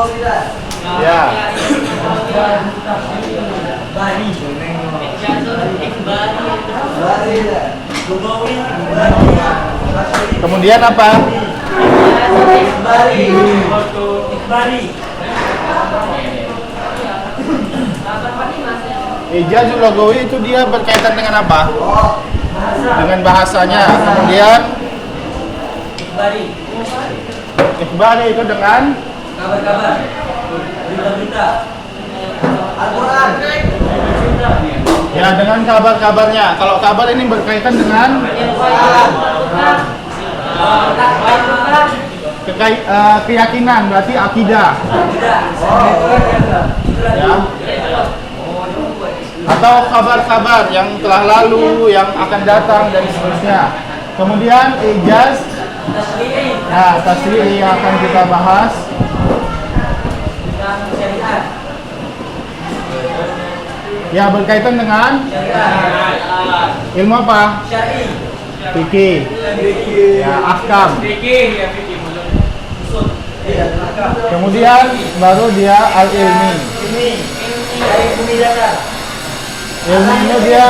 Ya. Kemudian apa? Ijazul logawi itu dia berkaitan dengan apa? Dengan bahasanya. Kemudian ikhbari itu dengan kabar-kabar, berita-berita, Al-Quran. Ya, dengan kabar-kabarnya. Kalau kabar ini berkaitan dengan keyakinan, berarti akidah. Ya. Atau kabar-kabar yang telah lalu, yang akan datang dan seterusnya. Kemudian ijaz, nah tasri'i yang akan kita bahas. Ya, berkaitan dengan ilmu apa? Fikih. Ya, ahkam. Kemudian baru dia al-ilmi. Ilmu ini dia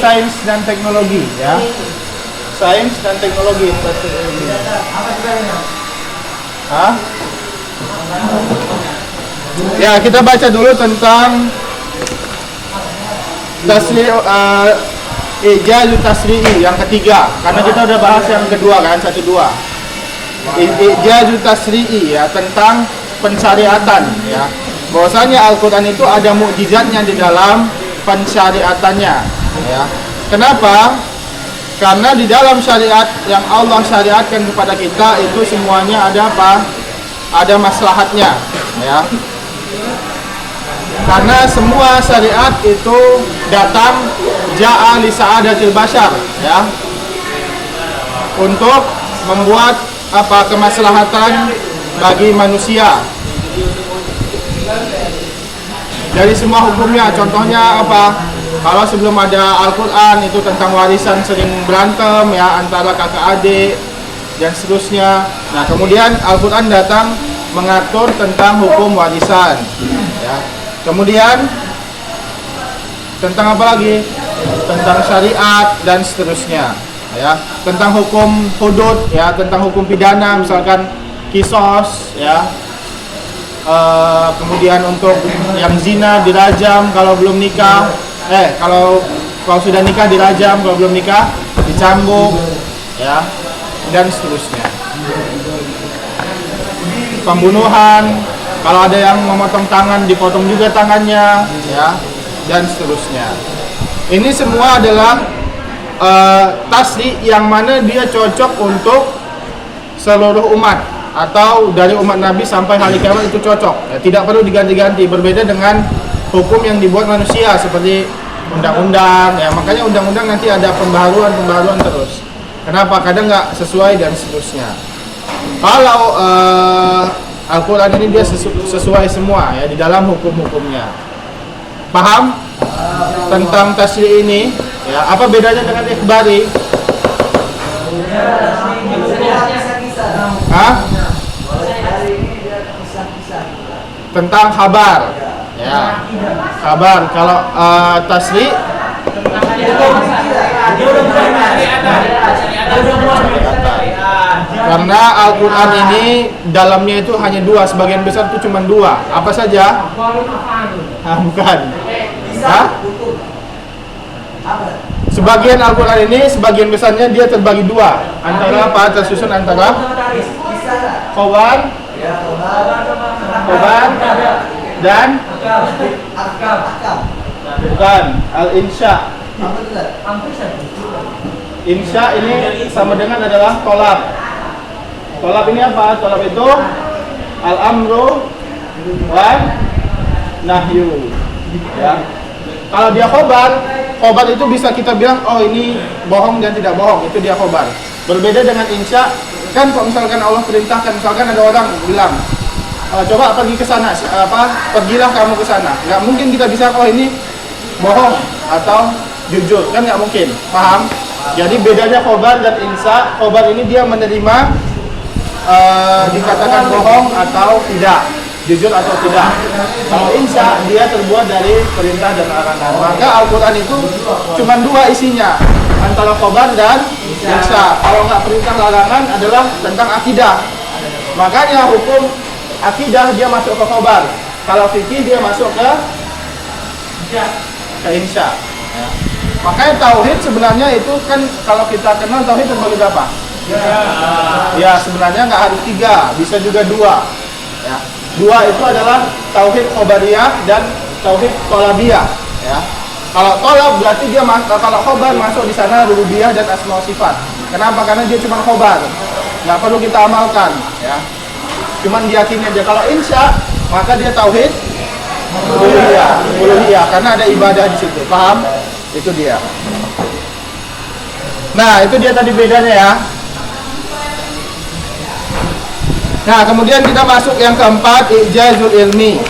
sains dan teknologi, ya. Sains dan teknologi. Hah? Ya, kita baca dulu tentang ijazul tasri'i yang ketiga, karena kita udah bahas yang kedua kan, 1-2. Ijazul tasri'i ya, tentang pensyariatan ya. Bahwasanya Al-Qur'an itu ada mukjizatnya di dalam pensyariatannya ya. Kenapa? Karena di dalam syariat yang Allah syariatkan kepada kita itu semuanya ada apa? Ada maslahatnya ya. Karena semua syariat itu datang ja'a li sa'adatil bashar ya, untuk membuat apa? Kemaslahatan bagi manusia. Dari semua hukumnya, contohnya apa? Kalau sebelum ada Al-Quran itu tentang warisan sering berantem ya, antara kakak adik dan seterusnya. Nah, kemudian Al-Quran datang mengatur tentang hukum warisan ya. Kemudian tentang apa lagi? Tentang syariat dan seterusnya ya. Tentang hukum hudud ya, tentang hukum pidana, misalkan kisos ya. Kemudian untuk yang zina dirajam kalau belum nikah. Kalau sudah nikah dirajam, kalau belum nikah dicambuk ya, dan seterusnya. Pembunuhan, kalau ada yang memotong tangan dipotong juga tangannya ya, dan seterusnya. Ini semua adalah tasri yang mana dia cocok untuk seluruh umat, atau dari umat Nabi sampai hari kiamat itu cocok ya, tidak perlu diganti-ganti. Berbeda dengan hukum yang dibuat manusia seperti undang-undang ya, makanya undang-undang nanti ada pembaharuan terus. Kenapa? Kadang nggak sesuai dan seterusnya. Kalau Al-Quran ini dia sesuai semua ya di dalam hukum-hukumnya. Paham tentang tasri ini ya? Apa bedanya dengan ikhbari? Hah? Tentang kabar ya, kabar. Kalau tasri karena Al-Quran ini dalamnya itu hanya 2, sebagian besar itu cuma 2. Apa saja? Bukan. Hah? Sebagian Al-Quran ini, sebagian besarnya dia terbagi 2. Antara apa? Tersusun antara khobar dan bukan al-insya. Insya ini sama dengan adalah tolab. Tolab ini apa? Tolab itu al-amru wan nahyu ya. Kalau dia khobar itu bisa kita bilang oh ini bohong dan tidak bohong, itu dia khobar. Berbeda dengan insya, kan kalau misalkan Allah perintahkan, misalkan ada orang bilang coba pergi ke sana, pergilah kamu ke sana. Nggak mungkin kita bisa oh ini bohong atau jujur, kan nggak mungkin. Paham? Jadi bedanya khobar dan insya. Khobar ini dia menerima dikatakan bohong atau tidak jujur atau tidak. Kalau insya, dia terbuat dari perintah dan larangan. Maka Al-Quran itu cuma dua isinya, antara khobar dan insya. Kalau nggak perintah larangan adalah tentang akidah. Makanya hukum akidah dia masuk ke khobar. Kalau fikih dia masuk ke insya. Ya. Makanya tauhid sebenarnya itu kan, kalau kita kenal tauhid terbagi berapa? Ya sebenarnya nggak harus 3, bisa juga 2. Ya. 2 itu adalah tauhid khobariyah dan tauhid tolabiyah. Ya. Kalau tolab berarti dia kalau khobar masuk di sana rububiyah dan asma sifat. Kenapa? Karena dia cuma khobar, nggak perlu kita amalkan. Ya. Cuman diyakini aja. Kalau insya maka dia tauhid uluhiyah karena ada ibadah di situ. Paham? Itu dia. Nah, itu dia tadi bedanya ya. Nah, kemudian kita masuk yang keempat, ijazul ilmi.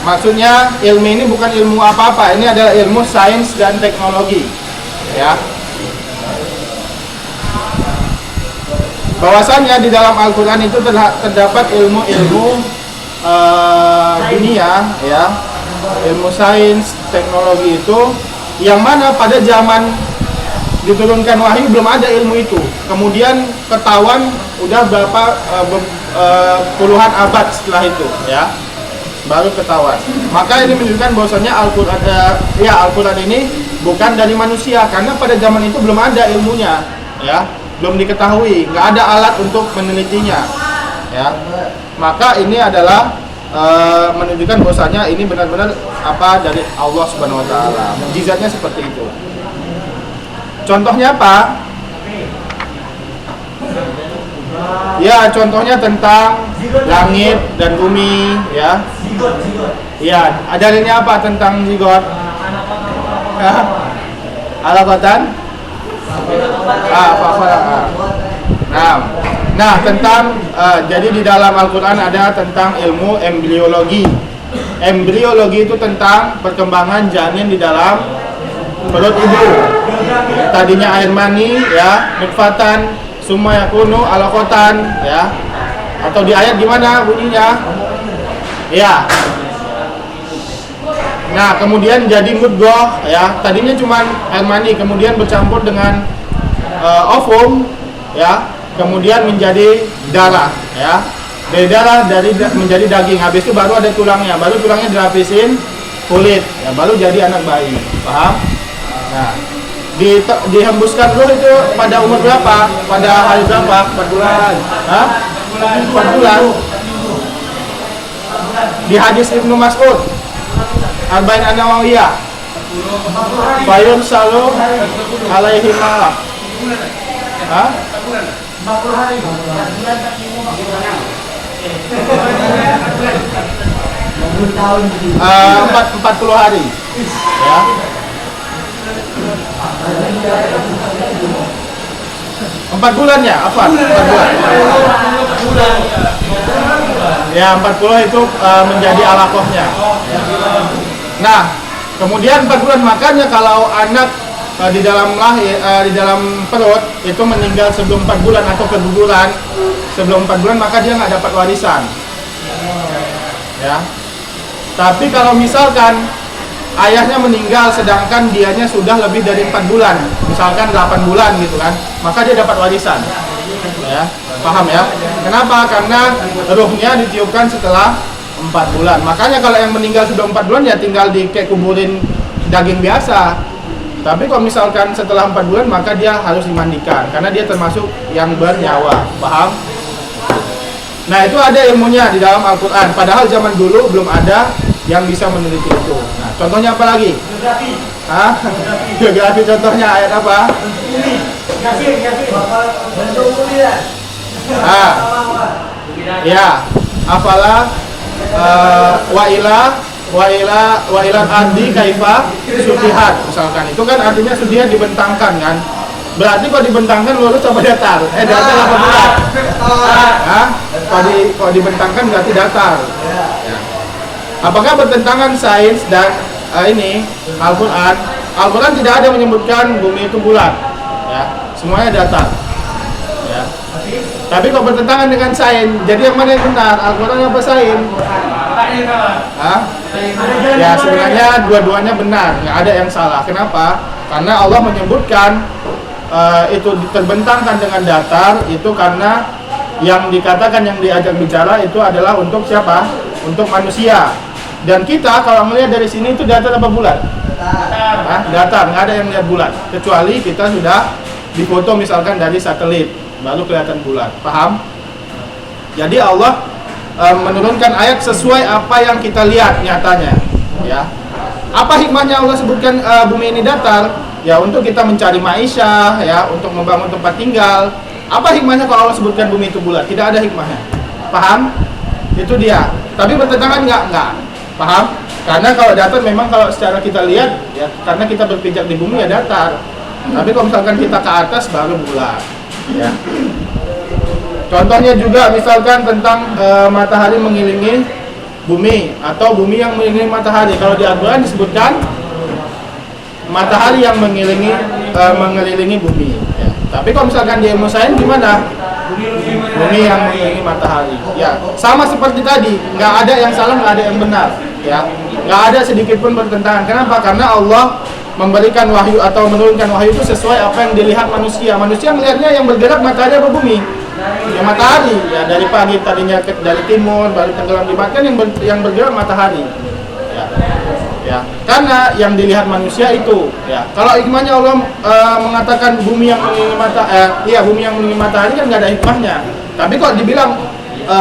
Maksudnya ilmi ini bukan ilmu apa-apa, ini adalah ilmu sains dan teknologi. Ya. Bahwasannya di dalam Al-Quran itu terdapat ilmu-ilmu dunia, ya, ilmu sains, teknologi itu, yang mana pada zaman diturunkan wahyu belum ada ilmu itu. Kemudian ketahuan udah berapa puluhan abad setelah itu, ya, baru ketahuan. Maka ini menunjukkan bahwasanya Al-Quran ini bukan dari manusia, karena pada zaman itu belum ada ilmunya, ya, belum diketahui, nggak ada alat untuk menelitinya, ya. Maka ini adalah menunjukkan bahwasanya ini benar-benar dari Allah Subhanahu Wa Taala. Mukjizatnya seperti itu. Contohnya apa? Ya, contohnya tentang langit dan bumi, ya. Ya, ajarannya apa tentang zigot? Alaqatan? Nah, tentang jadi di dalam Al-Quran ada tentang ilmu embriologi. Embriologi itu tentang perkembangan janin di dalam perut ibu. Tadinya air mani, ya, nutfatan, summa yakunu alaqatan, ya. Atau di ayat gimana bunyinya? Ya. Nah, kemudian jadi mudghah, ya. Tadinya cuma air mani, kemudian bercampur dengan ovum, ya. Kemudian menjadi darah, ya. Dari darah menjadi daging. Habis itu baru ada tulangnya. Baru tulangnya dilapisin kulit, ya, baru jadi anak bayi. Paham? Nah, dihembuskan ruh itu pada umur berapa? Pada hari berapa? 4 bulan. Hah? 4 bulan. Di hadis Ibnu Mas'ud, Arba'in An-Nawawiyah, Fayun Salu alaihi ma. Hah? 40 hari. 40 hari. Ya. 4 bulan ya? Apa? 4 bulan. Ya, 40 itu menjadi alaqahnya. Nah, kemudian 4 bulan, makanya kalau anak di dalam perut itu meninggal sebelum 4 bulan atau keguguran sebelum 4 bulan, maka dia nggak dapat warisan. Ya. Tapi kalau misalkan ayahnya meninggal sedangkan dianya sudah lebih dari 4 bulan, misalkan 8 bulan gitu kan, maka dia dapat warisan. Ya, paham ya? Kenapa? Karena ruhnya ditiupkan setelah 4 bulan. Makanya kalau yang meninggal sudah 4 bulan ya tinggal kuburin daging biasa. Tapi kalau misalkan setelah 4 bulan maka dia harus dimandikan karena dia termasuk yang bernyawa. Paham? Nah, itu ada ilmunya di dalam Al-Quran. Padahal zaman dulu belum ada yang bisa meneliti itu. Nah, contohnya apa lagi? Geografi. Hah? Geografi contohnya ayat apa? Ya, apalah wa ila ardi kaifa sudihat, misalkan. Itu kan artinya sudihat dibentangkan kan? Berarti kalau dibentangkan lurus apa datar? Datar apa bulat? Hah? Kalau dibentangkan berarti datar. Ya. Apakah bertentangan sains dan ini Al-Quran? Al-Quran tidak ada menyebutkan bumi itu bulat, ya, semuanya datar. Ya. Tapi kalau bertentangan dengan sains, jadi yang mana yang benar? Al-Quran apa sains? Hah? Ya sebenarnya dua-duanya benar, nggak ada yang salah. Kenapa? Karena Allah menyebutkan itu terbentangkan dengan datar itu karena yang dikatakan, yang diajak bicara itu adalah untuk siapa? Untuk manusia. Dan kita kalau melihat dari sini itu datar apa bulat? Datar, nggak ada yang lihat bulat. Kecuali kita sudah difoto misalkan dari satelit, baru kelihatan bulat. Paham? Jadi Allah menurunkan ayat sesuai apa yang kita lihat nyatanya. Ya. Apa hikmahnya Allah sebutkan bumi ini datar? Ya untuk kita mencari maisha, ya untuk membangun tempat tinggal. Apa hikmahnya kalau Allah sebutkan bumi itu bulat? Tidak ada hikmahnya. Paham? Itu dia. Tapi bertentangan enggak. Paham? Karena kalau datar memang kalau secara kita lihat ya karena kita berpijak di bumi ya datar. Tapi kalau misalkan kita ke atas baru bulat. Ya. Contohnya juga misalkan tentang matahari mengelilingi bumi atau bumi yang mengelilingi matahari. Kalau di Al-Quran disebutkan matahari yang mengelilingi bumi. Ya. Tapi kalau misalkan di ilmu sains gimana? Bumi yang mengelilingi matahari. Ya, sama seperti tadi, nggak ada yang salah, nggak ada yang benar. Ya, nggak ada sedikit pun bertentangan. Kenapa? Karena Allah memberikan wahyu atau menurunkan wahyu itu sesuai apa yang dilihat manusia. Manusia melihatnya yang bergerak matahari apa bumi? Ya matahari. Ya dari pagi tadinya dari timur baru tenggelam di barat kan yang bergerak matahari. Ya, karena yang dilihat manusia itu. Ya, kalau hikmahnya Allah mengatakan bumi yang mengelilingi bumi yang mengelilingi matahari kan nggak ada hikmahnya. Tapi kalau dibilang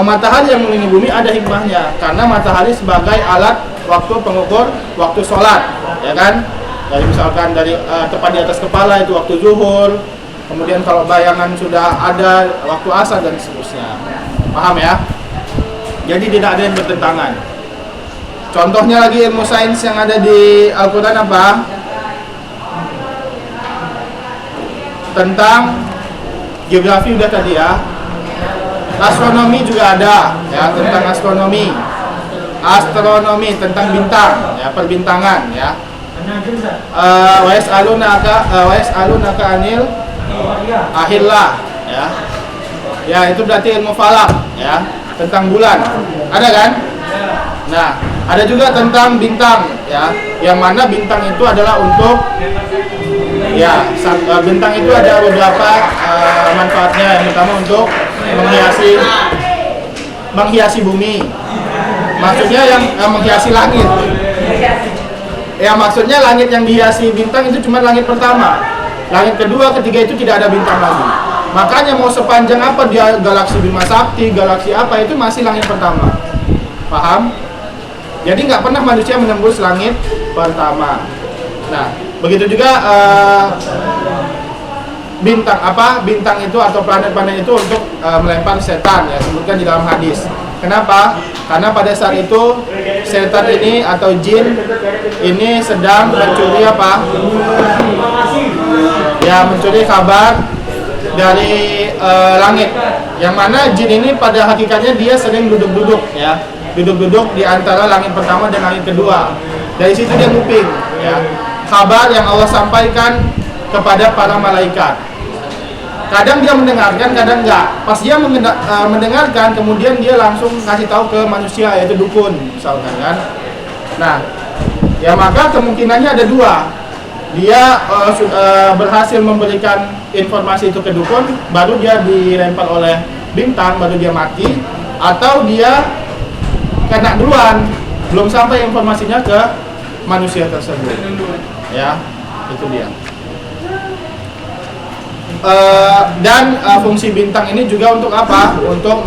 matahari yang mengelilingi bumi ada hikmahnya, karena matahari sebagai alat waktu pengukur waktu sholat, ya kan? Dari misalkan dari tepat di atas kepala itu waktu zuhur, kemudian kalau bayangan sudah ada waktu asar dan seterusnya. Paham ya? Jadi tidak ada yang bertentangan. Contohnya lagi ilmu sains yang ada di Al-Quran apa? Tentang geografi udah tadi ya. Astronomi juga ada ya, tentang astronomi. Astronomi tentang bintang ya, perbintangan ya. Wa yas'alunaka anil ahillah ya. Ya itu berarti ilmu falak ya, tentang bulan. Ada kan? Nah, ada juga tentang bintang ya, yang mana bintang itu adalah untuk ya bintang itu ada beberapa manfaatnya. Yang pertama untuk menghiasi bumi. Maksudnya yang menghiasi langit. Ya maksudnya langit yang dihiasi bintang itu cuma langit pertama. Langit kedua, ketiga itu tidak ada bintang lagi. Makanya mau sepanjang apa dia galaksi Bima Sakti, galaksi apa itu masih langit pertama. Paham? Jadi nggak pernah manusia menembus langit pertama. Nah, begitu juga bintang itu atau planet-planet itu untuk melempar setan ya, sebutkan di dalam hadis. Kenapa? Karena pada saat itu setan ini atau jin ini sedang mencuri apa? Ya, mencuri kabar dari langit. Yang mana jin ini pada hakikatnya dia sering duduk-duduk ya. Duduk-duduk di antara langit pertama dan langit kedua. Dari situ dia nguping ya. Kabar yang Allah sampaikan kepada para malaikat. Kadang dia mendengarkan, kadang enggak. Pas dia mendengarkan, kemudian dia langsung kasih tahu ke manusia, yaitu dukun, misalkan kan. Nah, ya maka kemungkinannya ada dua. Dia berhasil memberikan informasi itu ke dukun, baru dia dilempar oleh bintang, baru dia mati, atau dia kena duluan, belum sampai informasinya ke manusia tersebut. Ya, itu dia. Dan fungsi bintang ini juga untuk apa? Untuk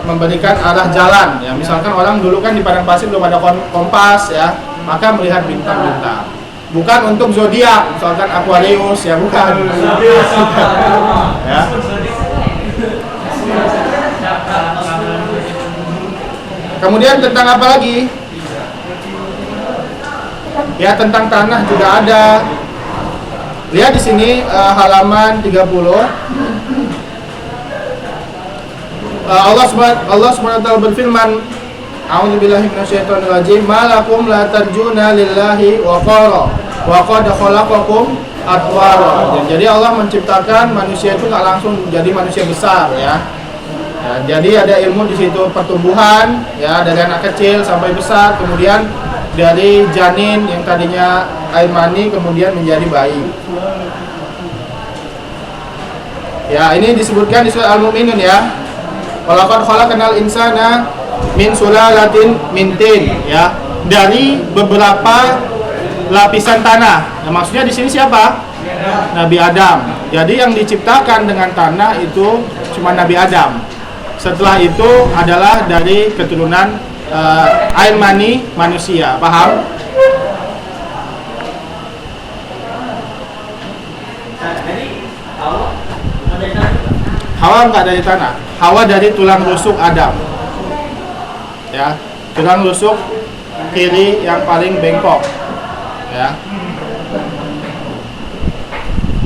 memberikan arah jalan ya. Misalkan orang dulu kan di padang pasir belum ada kompas ya, maka melihat bintang-bintang. Bukan untuk zodiak, misalkan Aquarius ya, bukan. Ya. Kemudian tentang apa lagi? Ya tentang tanah juga ada. Lihat di sini halaman 30. Allah Subhanahu wa taala berfirman, A'udzubillahi minasyaitonirrajim, "Ma lakum la tarjuna lillahi wa qara wa qad khalaqakum atwara. Jadi Allah menciptakan manusia itu nggak langsung jadi manusia besar ya. Ya, jadi ada ilmu di situ pertumbuhan ya, dari anak kecil sampai besar, kemudian dari janin yang tadinya air mani kemudian menjadi bayi. Ya, ini disebutkan di surah Al-Mu'minun ya. Walaqad khalaqnal insana min sulalatin min tin ya, dari beberapa lapisan tanah. Nah, maksudnya di sini siapa? Nabi Adam. Jadi yang diciptakan dengan tanah itu cuma Nabi Adam. Setelah itu adalah dari keturunan air mani manusia. Paham? Hawa enggak dari tanah. Hawa dari tulang rusuk Adam. Ya, tulang rusuk kiri yang paling bengkok. Ya.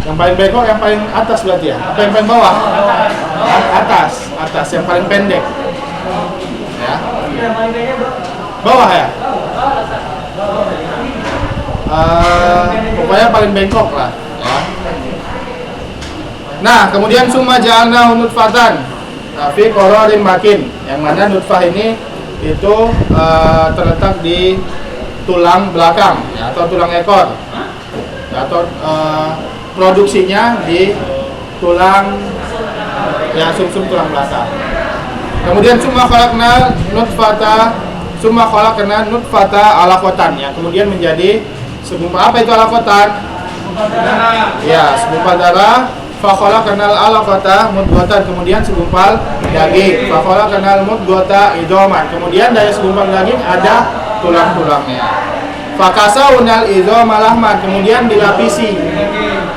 Yang paling bengkok, yang paling atas berarti ya? Apa yang paling bawah? Atas yang paling pendek. Ya. Bawah ya? Pokoknya paling bengkok lah. Ya. Nah, kemudian summa ja'alna nutfatan fi qararin makin. Yang mana nutfah ini itu terletak di tulang belakang ya, atau tulang ekor ya, atau produksinya di tulang ya, sumsum tulang belakang. Kemudian summa khalaqna nutfata alaqatan ya, kemudian menjadi segumpal. Apa itu alaqatan? Ya, segumpal darah. Fa khalaqnal alaqata mudghatan, kemudian segumpal daging. Fa khalaqnal mudghata idhaman, kemudian dari segumpal daging ada tulang-tulangnya. Fa kasawnal idhama lahman, kemudian dilapisi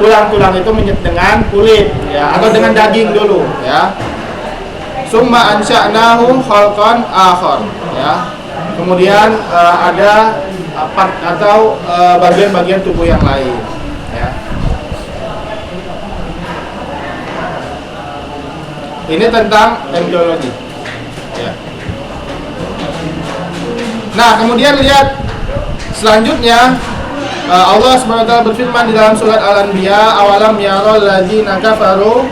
tulang-tulang itu dengan kulit ya, atau dengan daging dulu ya. Summa ansha'nahu khalqan akhar ya. Kemudian ada part atau bagian-bagian tubuh yang lain ya. Ini tentang embriologi ya. Nah, kemudian lihat selanjutnya, Allah SWT berfirman di dalam surat Al-Anbiya, awalam yaral ladzina kafaru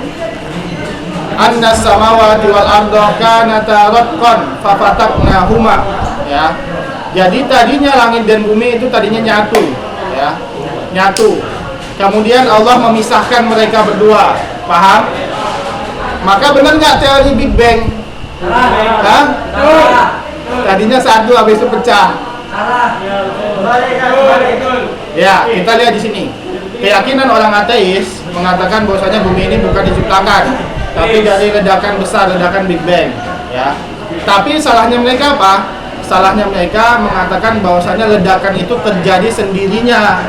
anna samawati wal arda kanata ratqan fafataqnahuma ya. Jadi tadinya langit dan bumi itu tadinya nyatu ya, nyatu. Kemudian Allah memisahkan mereka berdua. Paham? Maka benar nggak teori Big Bang? Hah? Tadinya satu, habis itu pecah. Ya, kita lihat di sini. Keyakinan orang ateis mengatakan bahwasanya bumi ini bukan diciptakan, tapi dari ledakan besar, ledakan Big Bang. Ya. Tapi salahnya mereka apa? Salahnya mereka mengatakan bahwasanya ledakan itu terjadi sendirinya,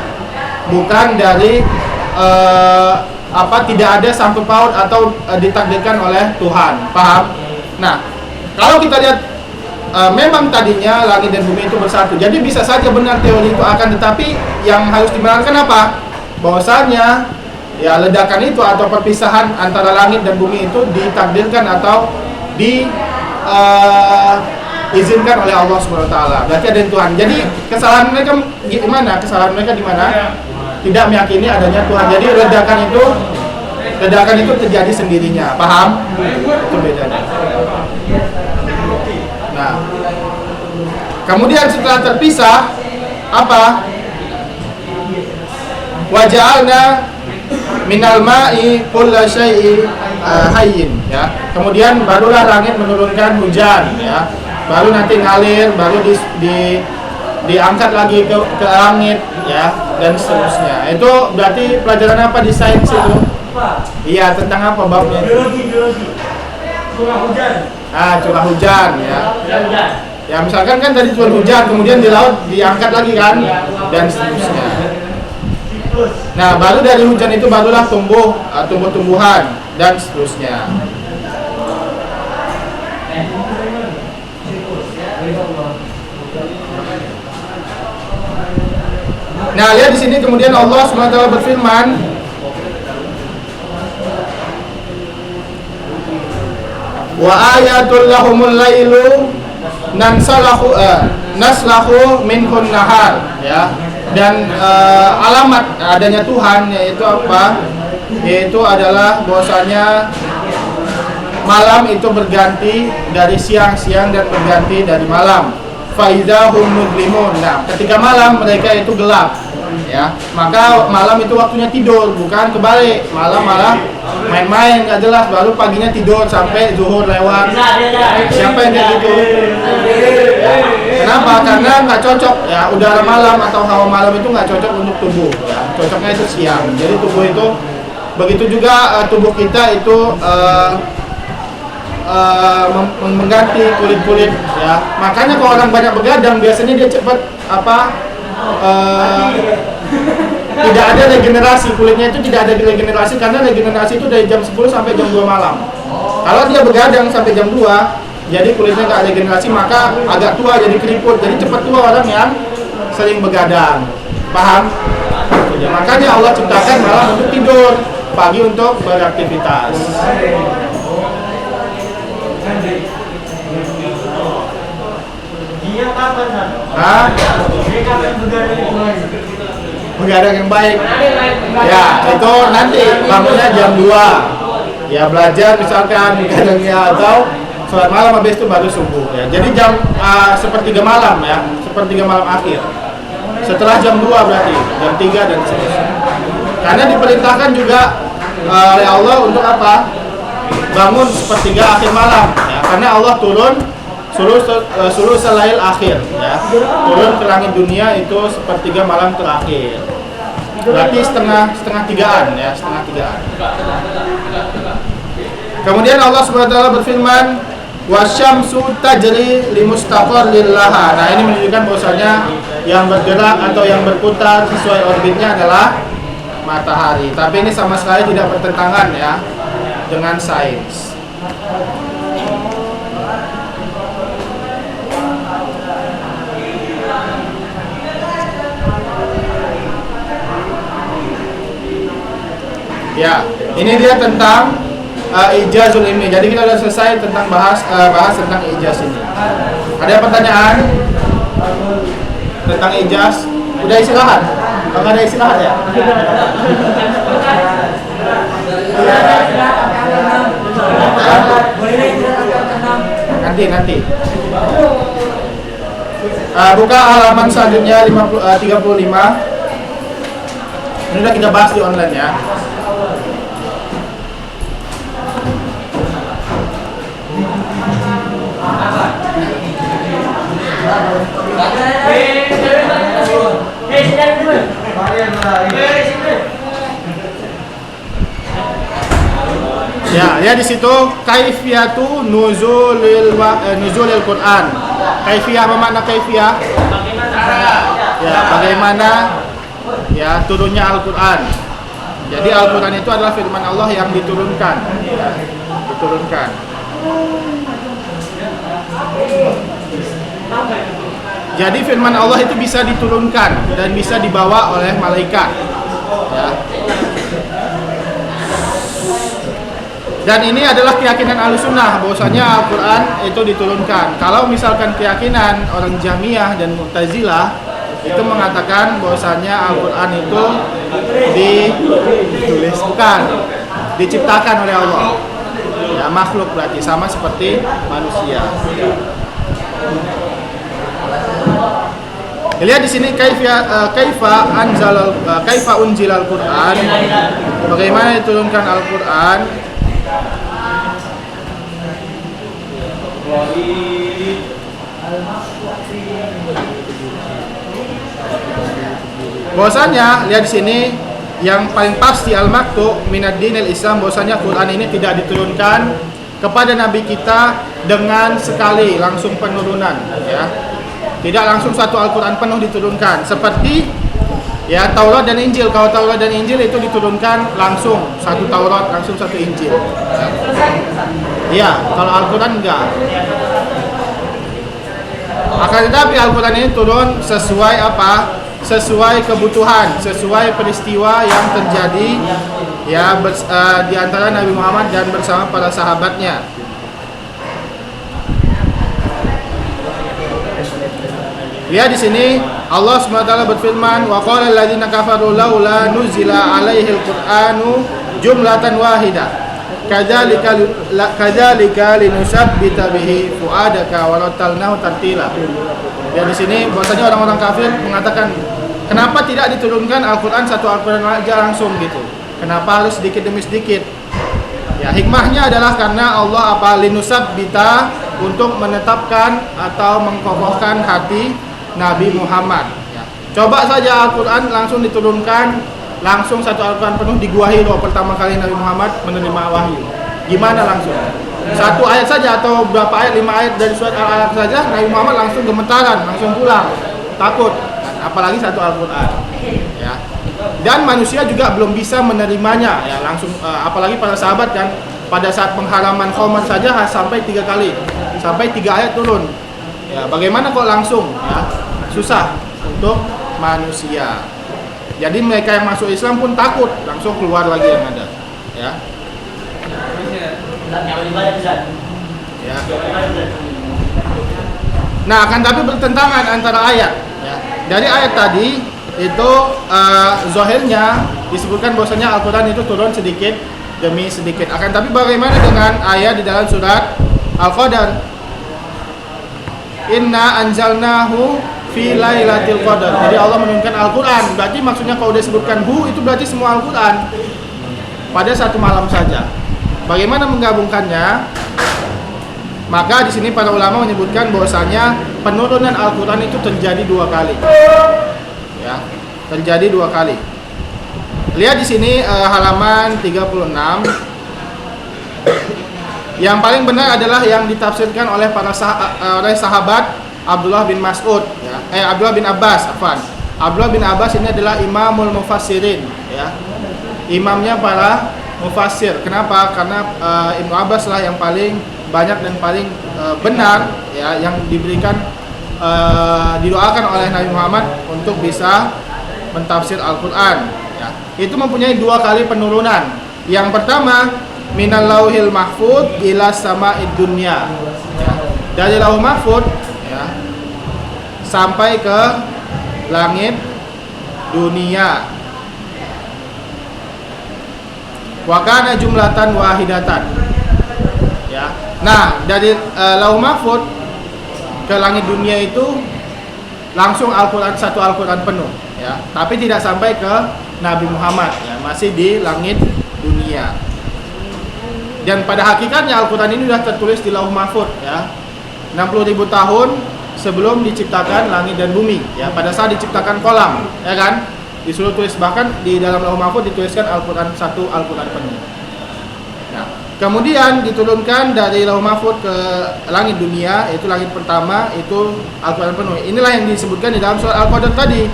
bukan dari tidak ada sangkut paut atau ditakdirkan oleh Tuhan. Paham? Nah, kalau kita lihat memang tadinya langit dan bumi itu bersatu. Jadi bisa saja benar teori itu, akan tetapi yang harus dibenarkan apa? Bahwasanya ya ledakan itu atau perpisahan antara langit dan bumi itu ditakdirkan atau diizinkan oleh Allah SWT. Berarti ada Tuhan. Jadi kesalahan mereka gimana? Kesalahan mereka di mana? Tidak meyakini adanya Tuhan. Jadi ledakan itu terjadi sendirinya. Paham? Itu bedanya. Nah, kemudian setelah terpisah apa? Waja'alna minal ma'i kulla syai'in hayyin ya. Kemudian barulah langit menurunkan hujan ya. Baru nanti ngalir, baru diangkat lagi ke langit ya, dan seterusnya. Itu berarti pelajaran apa di sains itu? Iya, tentang apa babnya? Biologi. Curah hujan. Curah hujan ya. Ya, misalkan kan dari curah hujan kemudian di laut diangkat lagi kan, dan seterusnya. Nah, baru dari hujan itu barulah tumbuh-tumbuhan dan seterusnya. Nah, lihat di sini kemudian Allah SWT berfirman, wa ayatul lahumul lailu naslahu minhun nahar ya. Dan alamat adanya Tuhan yaitu apa? Yaitu adalah bahwasanya malam itu berganti dari siang, siang dan berganti dari malam. Faizahum mudlimun. Nah, ketika malam mereka itu gelap, ya. Maka malam itu waktunya tidur, bukan kebalik. Malam malah main-main nggak jelas, baru paginya tidur sampai zuhur lewat. Siapa yang kayak gitu? Ya. Kenapa? Karena nggak cocok, ya. Udara malam atau hawa malam itu nggak cocok untuk tubuh, ya. Cocoknya itu siang. Jadi tubuh itu, begitu juga tubuh kita itu mengganti kulit-kulit, ya. Makanya kalau orang banyak begadang biasanya dia cepat tidak ada regenerasi, kulitnya itu tidak ada regenerasi, karena regenerasi itu dari jam 10 sampai jam 2 malam. Kalau dia begadang sampai jam 2, jadi kulitnya nggak regenerasi, maka agak tua, jadi keriput, jadi cepat tua orang yang sering begadang. Paham? Ya, makanya Allah ciptakan malam untuk tidur, pagi untuk beraktivitas. Dia kapan, San? Hah? Dia kapan Begadang yang baik. Ya, itu nanti bangunnya jam 2. Ya, belajar misalkan begadangnya atau sholat malam, habis itu baru subuh, ya. Jadi jam sepertiga malam, ya, sepertiga malam akhir. Setelah jam 2 berarti jam 3 dan seterusnya. Karena diperintahkan juga oleh Allah untuk apa? Bangun sepertiga akhir malam, ya. Karena Allah turun suluh salail akhir, ya. Turun ke langit dunia itu sepertiga malam terakhir. Berarti setengah tigaan, ya, setengah tigaan. Kemudian Allah SWT berfirman, wasyamsu tajri limustaqarrin laha. Nah, ini menunjukkan bahwasanya yang bergerak atau yang berputar sesuai orbitnya adalah matahari. Tapi ini sama sekali tidak bertentangan, ya, dengan sains. Ya, ini dia tentang ijazul ilmi. Jadi kita sudah selesai tentang bahas tentang ijaz ini. Ada pertanyaan tentang ijaz? Udah istirahat? Kalau ada istirahat ya? Nanti. Buka halaman selanjutnya 35. Ini udah kita bahas di online, ya. Ya, di situ kaifiyatu nuzulil Quran. Kaifiyah, apa makna kaifiyah? Ya, bagaimana ya turunnya Al-Quran. Jadi Al-Quran itu adalah firman Allah yang diturunkan, ya, diturunkan. Jadi firman Allah itu bisa diturunkan dan bisa dibawa oleh malaikat, ya. Dan ini adalah keyakinan Ahlussunnah bahwasanya Al-Quran itu diturunkan. Kalau misalkan keyakinan orang Jahmiyah dan Mu'tazilah itu mengatakan bahwasanya Al-Quran itu ditulis, bukan, diciptakan oleh Allah. Ya, makhluk berarti sama seperti manusia. Lihat di sini kaifa unzilal Quran. Bagaimana diturunkan Al-Quran? Bahwasanya lihat di sini yang paling pasti al-maktu minad dinil Islam, bahwasanya Quran ini tidak diturunkan kepada Nabi kita dengan sekali langsung penurunan, ya. Tidak langsung satu Al-Quran penuh diturunkan seperti ya Taurat dan Injil. Kalau Taurat dan Injil itu diturunkan langsung satu Taurat, langsung satu Injil. Ya, kalau Al-Quran enggak. Akan tetapi Al-Quran ini turun sesuai apa? Sesuai kebutuhan, sesuai peristiwa yang terjadi ya di antara Nabi Muhammad dan bersama para sahabatnya. Lihat di sini Allah SWT berfirman, wa qala alladziina kafaru laula nuzila 'alaihil qur'anu jumlatan wahidah kadzalika linusabbita bihi fuadaka wa rattalnahu tartila. Lihat di sini bahwasanya orang-orang kafir mengatakan, kenapa tidak diturunkan Al-Qur'an satu Al-Qur'an aja langsung gitu? Kenapa harus sedikit demi sedikit? Ya, hikmahnya adalah karena Allah linusabbita, untuk menetapkan atau mengkokohkan hati Nabi Muhammad. Ya. Coba saja Al-Quran langsung diturunkan, langsung satu Al-Quran penuh di Gua Hiro pertama kali Nabi Muhammad menerima wahyu. Gimana langsung? Satu ayat saja atau berapa ayat, 5 ayat dari surat Al-Alaq saja, Nabi Muhammad langsung gemetaran, langsung pulang, takut. Apalagi satu Al-Quran. Ya. Dan manusia juga belum bisa menerimanya, ya langsung. Apalagi para sahabat kan, pada saat pengharaman Khomer saja sampai 3 kali, sampai 3 ayat turun. Ya, bagaimana kok langsung? Ya, susah untuk manusia. Jadi mereka yang masuk Islam pun takut, langsung keluar lagi yang ada. Ya. Ya. Nah, akan tapi bertentangan antara ayat. Ya. Dari ayat tadi itu zahirnya disebutkan bahwasanya Al-Quran itu turun sedikit demi sedikit. Akan tapi bagaimana dengan ayat di dalam surat Al-Qadar? Inna anzalnahu fi lailatul qadar. Jadi Allah menurunkan Al-Quran. Berarti maksudnya kalau dia sebutkan hu, itu berarti semua Al-Quran pada satu malam saja. Bagaimana menggabungkannya? Maka di sini para ulama menyebutkan bahwasanya penurunan Al-Quran itu terjadi 2 kali. Ya, terjadi 2 kali. Lihat di sini halaman 36. Yang paling benar adalah yang ditafsirkan oleh oleh sahabat Abdullah bin Mas'ud, ya. Abdullah bin Abbas, afwan. Abdullah bin Abbas ini adalah imamul mufassirin, ya. Imamnya para mufassir. Kenapa? Karena Ibnu Abbas lah yang paling banyak dan paling benar, ya, yang diberikan didoakan oleh Nabi Muhammad untuk bisa mentafsir Al-Quran, ya. Itu mempunyai 2 kali penurunan. Yang pertama, minal lauhil mahfud ila sama'id dunya, ya. Dari lauh mahfud, ya, sampai ke langit dunia. Wa kana jumlatan wahidatan, ya. Nah, dari lauh mahfud ke langit dunia itu langsung Al-Quran, satu Al-Quran penuh, ya. Tapi tidak sampai ke Nabi Muhammad, ya, masih di langit dunia. Dan pada hakikatnya Al-Quran ini sudah tertulis di lauh mahfud, ya, 60.000 tahun sebelum diciptakan langit dan bumi, ya. Pada saat diciptakan kolam, ya kan, disuruh tulis, bahkan di dalam lauh mahfud dituliskan Al-Quran, satu Al-Quran penuh. Nah, kemudian diturunkan dari lauh mahfud ke langit dunia, yaitu langit pertama, itu Al-Quran penuh. Inilah yang disebutkan di dalam surat Al-Qadar tadi.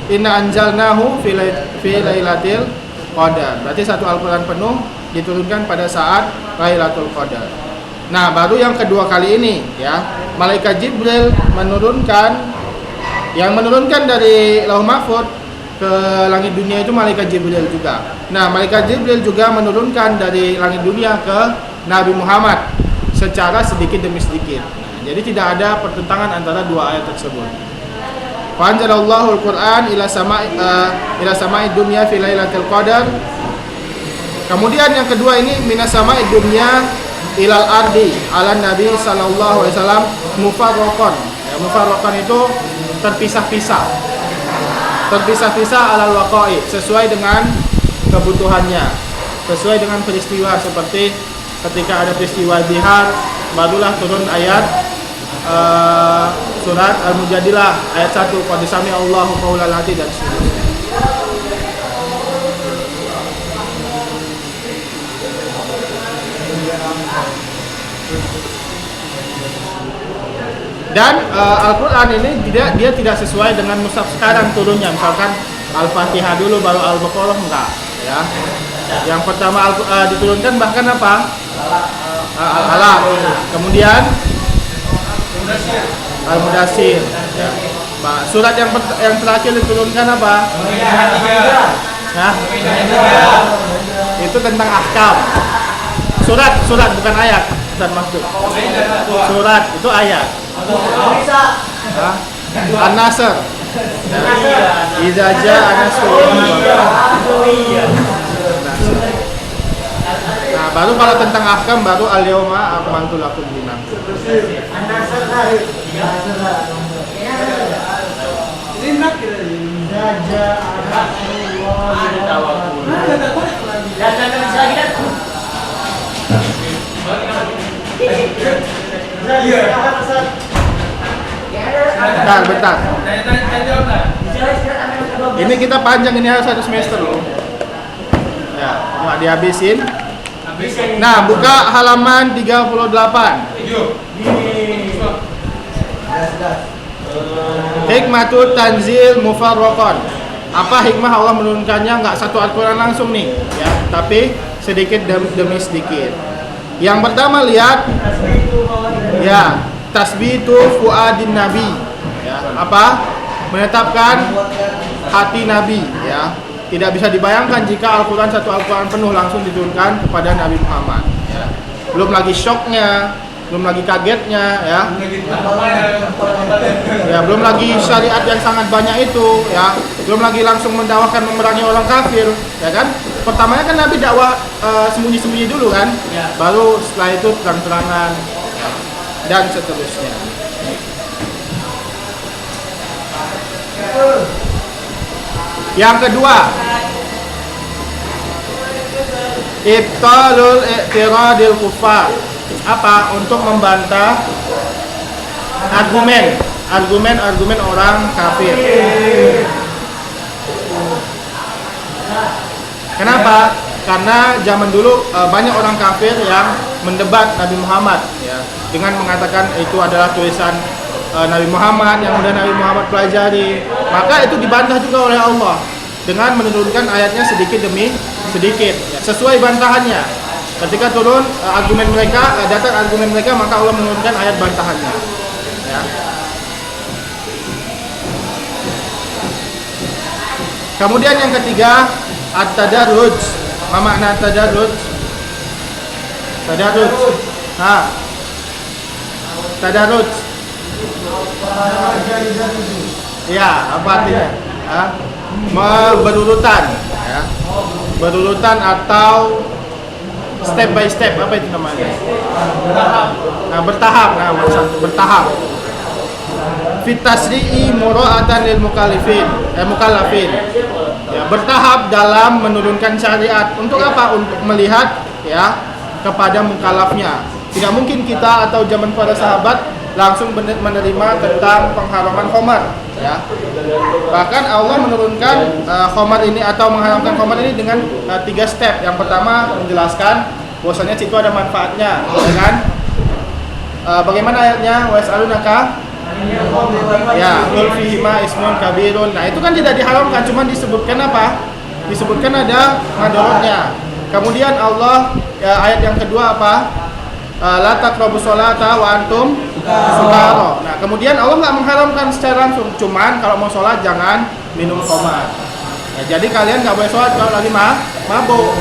Inna anzalnahu fi lailatul qadar. Berarti satu Al-Quran penuh diturunkan pada saat Lailatul Qadar. Nah, baru yang kedua kali ini, ya, malaikat Jibril menurunkan, yang menurunkan dari lauh mahfud ke langit dunia itu malaikat Jibril juga. Nah, malaikat Jibril juga menurunkan dari langit dunia ke Nabi Muhammad secara sedikit demi sedikit. Nah, jadi tidak ada pertentangan antara 2 ayat tersebut. Fa anzalallahu al-Qur'an ila sama'id dunya fi lailatul qadar. Kemudian yang kedua ini minas sama'id dunya ilal ardi ala Nabi sallallahu alaihi wasallam mufarraqan. Ya, mufarraqan itu terpisah-pisah. Terpisah-pisah alal waqa'i, sesuai dengan kebutuhannya, sesuai dengan peristiwa. Seperti ketika ada peristiwa jihad, barulah turun ayat surat Al-Mujadilah ayat 1, qad sami Allahu qaulal lati, dan seterusnya. Dan Al-Quran ini dia tidak sesuai dengan mushaf sekarang turunnya. Misalkan Al-Fatihah dulu baru Al-Baqarah, enggak, ya. Yang pertama diturunkan bahkan apa? Al-Alaq. Kemudian Al-Mudassir, ya. Surat yang terakhir diturunkan apa? Nah, itu tentang ahkam. Surat bukan ayat, bukan maksud. Surat itu ayat. An-Nasr. Idza jaa nasrullah. Nah, baru kalau tentang ahkam baru al-yauma akmaltu lakum dinakum. Bentar. Ini kita panjang, ini harus 1 semester loh. Ya, nggak dihabisin. Nah, buka halaman 38. Hikmatut tanzil mufarraqan. Apa hikmah Allah menurunkannya? Nggak satu Al-Quran langsung nih, ya, tapi sedikit demi sedikit. Yang pertama lihat, ya, tasbitu fuadin nabi, ya, apa? Menetapkan hati nabi, ya. Tidak bisa dibayangkan jika Al-Quran satu Al-Quran penuh langsung diturunkan kepada Nabi Muhammad, ya. Belum lagi syoknya, belum lagi kagetnya, ya. Ya, belum lagi syariat yang sangat banyak itu, ya. Belum lagi langsung mendakwahkan memerangi orang kafir, ya kan? Pertamanya kan Nabi dakwah sembunyi-sembunyi dulu kan, baru setelah itu terang-terangan, ya, dan seterusnya. Yang kedua, ibtalul i'tiradil kuffar. Apa? Untuk membantah argumen orang kafir. Kenapa? Karena zaman dulu banyak orang kafir yang mendebat Nabi Muhammad, ya, dengan mengatakan itu adalah tulisan Nabi Muhammad yang udah Nabi Muhammad pelajari. Maka itu dibantah juga oleh Allah dengan menurunkan ayatnya sedikit demi sedikit, ya, sesuai bantahannya. Ketika turun argumen mereka, datang argumen mereka, maka Allah menurunkan ayat bantahannya, ya. Kemudian yang ketiga, at-tadarruj. Apa makna tadarruj? Tadarruj. Tadarruj. Ya, apa artinya? Berurutan, ya. Berurutan atau step by step, apa itu namanya? Bertahap. Bertahap. Fit tasri'i mura'atan lil mukallafin. Ya, bertahap dalam menurunkan syariat. Untuk apa? Untuk melihat, ya, kepada mukallafnya. Tidak mungkin kita atau zaman para sahabat langsung menerima tentang pengharaman khamar, ya. Bahkan Allah menurunkan khamar ini atau mengharamkan khamar ini dengan 3 step. Yang pertama menjelaskan bahwasanya situ ada manfaatnya, ya kan? Bagaimana ayatnya? Was'alunaka, ya, qul fihima ismun kabirun. Nah, itu kan tidak diharamkan, cuma disebutkan apa? Disebutkan ada madorotnya. Kemudian Allah, ya, ayat yang kedua apa? La taqrabus sholata wa antum sukara. Nah, kemudian Allah nggak mengharamkan secara langsung, cuman kalau mau sholat jangan minum khamar. Nah, jadi kalian nggak boleh sholat kalau lagi mabuk.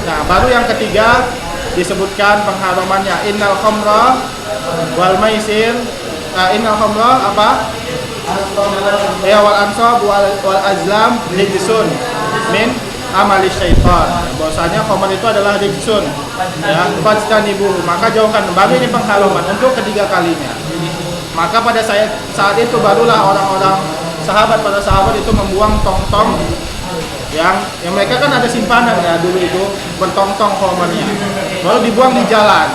Nah, baru yang ketiga disebutkan pengharamannya. Innal khamra wal maisir. Innal khamra apa? Ya, wal ansab wal azlam rijsun min amali syaitan. Bahwasanya khamar itu adalah rijsun, ya, fastanibu, maka jauhkan. Baru ini pengharaman untuk ketiga kalinya. Maka pada saat itu barulah orang-orang para sahabat itu membuang tong-tong yang mereka kan ada simpanan, ya, dulu itu bertong-tong khamarnya. Baru dibuang di jalan,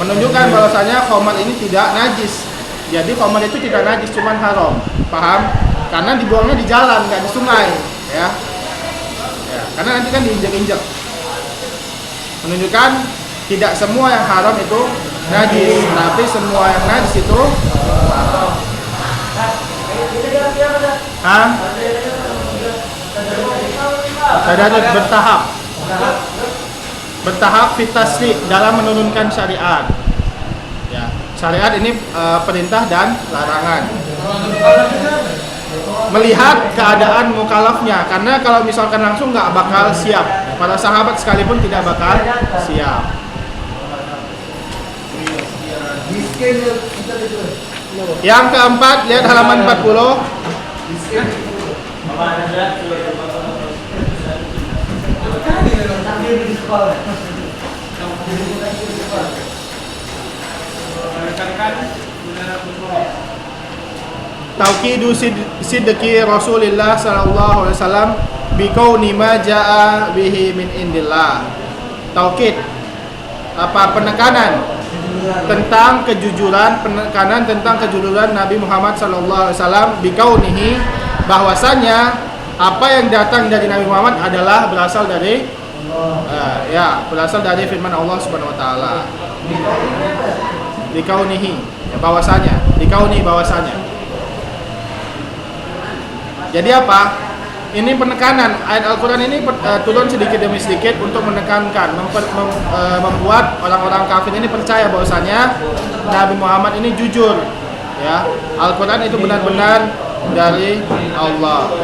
menunjukkan bahwasanya khamar ini tidak najis. Jadi khamar itu tidak najis, cuman haram. Paham? Karena dibuangnya di jalan, nggak di sungai, ya. Ya, karena nanti kan diinjak-injak. Menunjukkan tidak semua yang haram itu najis, tapi semua yang najis itu haram. Tadarruj, bertahap fit tasri' dalam menurunkan syariat. Ya, syariat ini perintah dan larangan. Melihat keadaan mukallafnya, karena kalau misalkan langsung nggak bakal siap. Para sahabat sekalipun tidak bakal siap. Yang keempat, lihat halaman 40. Tauqidu sidqi Rasulillah sallallahu alaihi wasallam biqauni ma jaa bihi min indillah. Taukid penekanan tentang kejujuran, Nabi Muhammad sallallahu alaihi wasallam biqaunihi, bahwasanya apa yang datang dari Nabi Muhammad adalah berasal dari berasal dari firman Allah Subhanahu wa taala. Biqaunihi, bahwasanya, bahwasanya. Jadi apa? Ini penekanan, ayat Al-Quran ini turun sedikit demi sedikit untuk menekankan, membuat orang-orang kafir ini percaya bahwasanya Nabi Muhammad ini jujur. Ya, Al-Quran itu benar-benar dari Allah.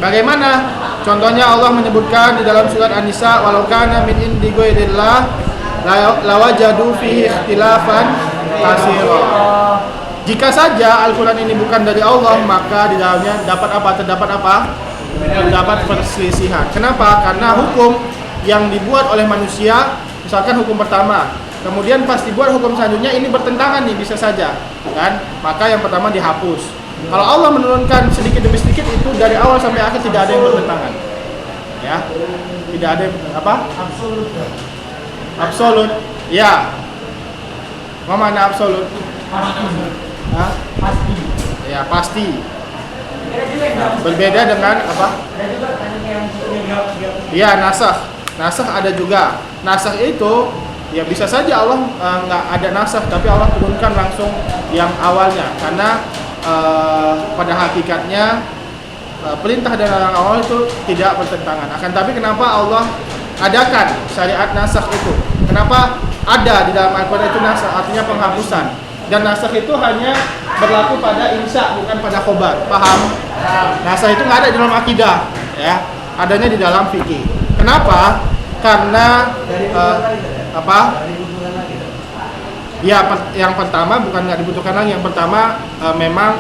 Bagaimana? Contohnya Allah menyebutkan di dalam surat An-Nisa, walau kana min indi ghairillah lawajadu fihi ikhtilafan katsira. Jika saja Al-Quran ini bukan dari Allah, maka di dalamnya terdapat perselisihan. Kenapa? Karena hukum yang dibuat oleh manusia, misalkan hukum pertama, kemudian pas dibuat hukum selanjutnya ini bertentangan nih, bisa saja, kan? Maka yang pertama dihapus. Kalau Allah menurunkan sedikit demi sedikit, itu dari awal sampai akhir tidak ada yang bertentangan. Ya, tidak ada absolut. Ya. Apa makna absolut? Hah? Pasti. Ya, pasti. Berbeda dengan apa? Ya, nasakh. Nasakh ada juga. Nasakh itu ya bisa saja Allah nggak ada nasakh, tapi Allah turunkan langsung yang awalnya, karena pada hakikatnya perintah dan larang awal itu tidak bertentangan. Akan tapi kenapa Allah adakan syariat nasakh itu? Kenapa ada di dalam Al-Quran itu nasakh, artinya penghapusan? Dan nasakh itu hanya berlaku pada insya, bukan pada khobar. Paham? Nasakh itu nggak ada di dalam akidah, ya. Adanya di dalam fikih. Kenapa? Karena Ya, yang pertama bukan nggak dibutuhkan lagi. Yang pertama memang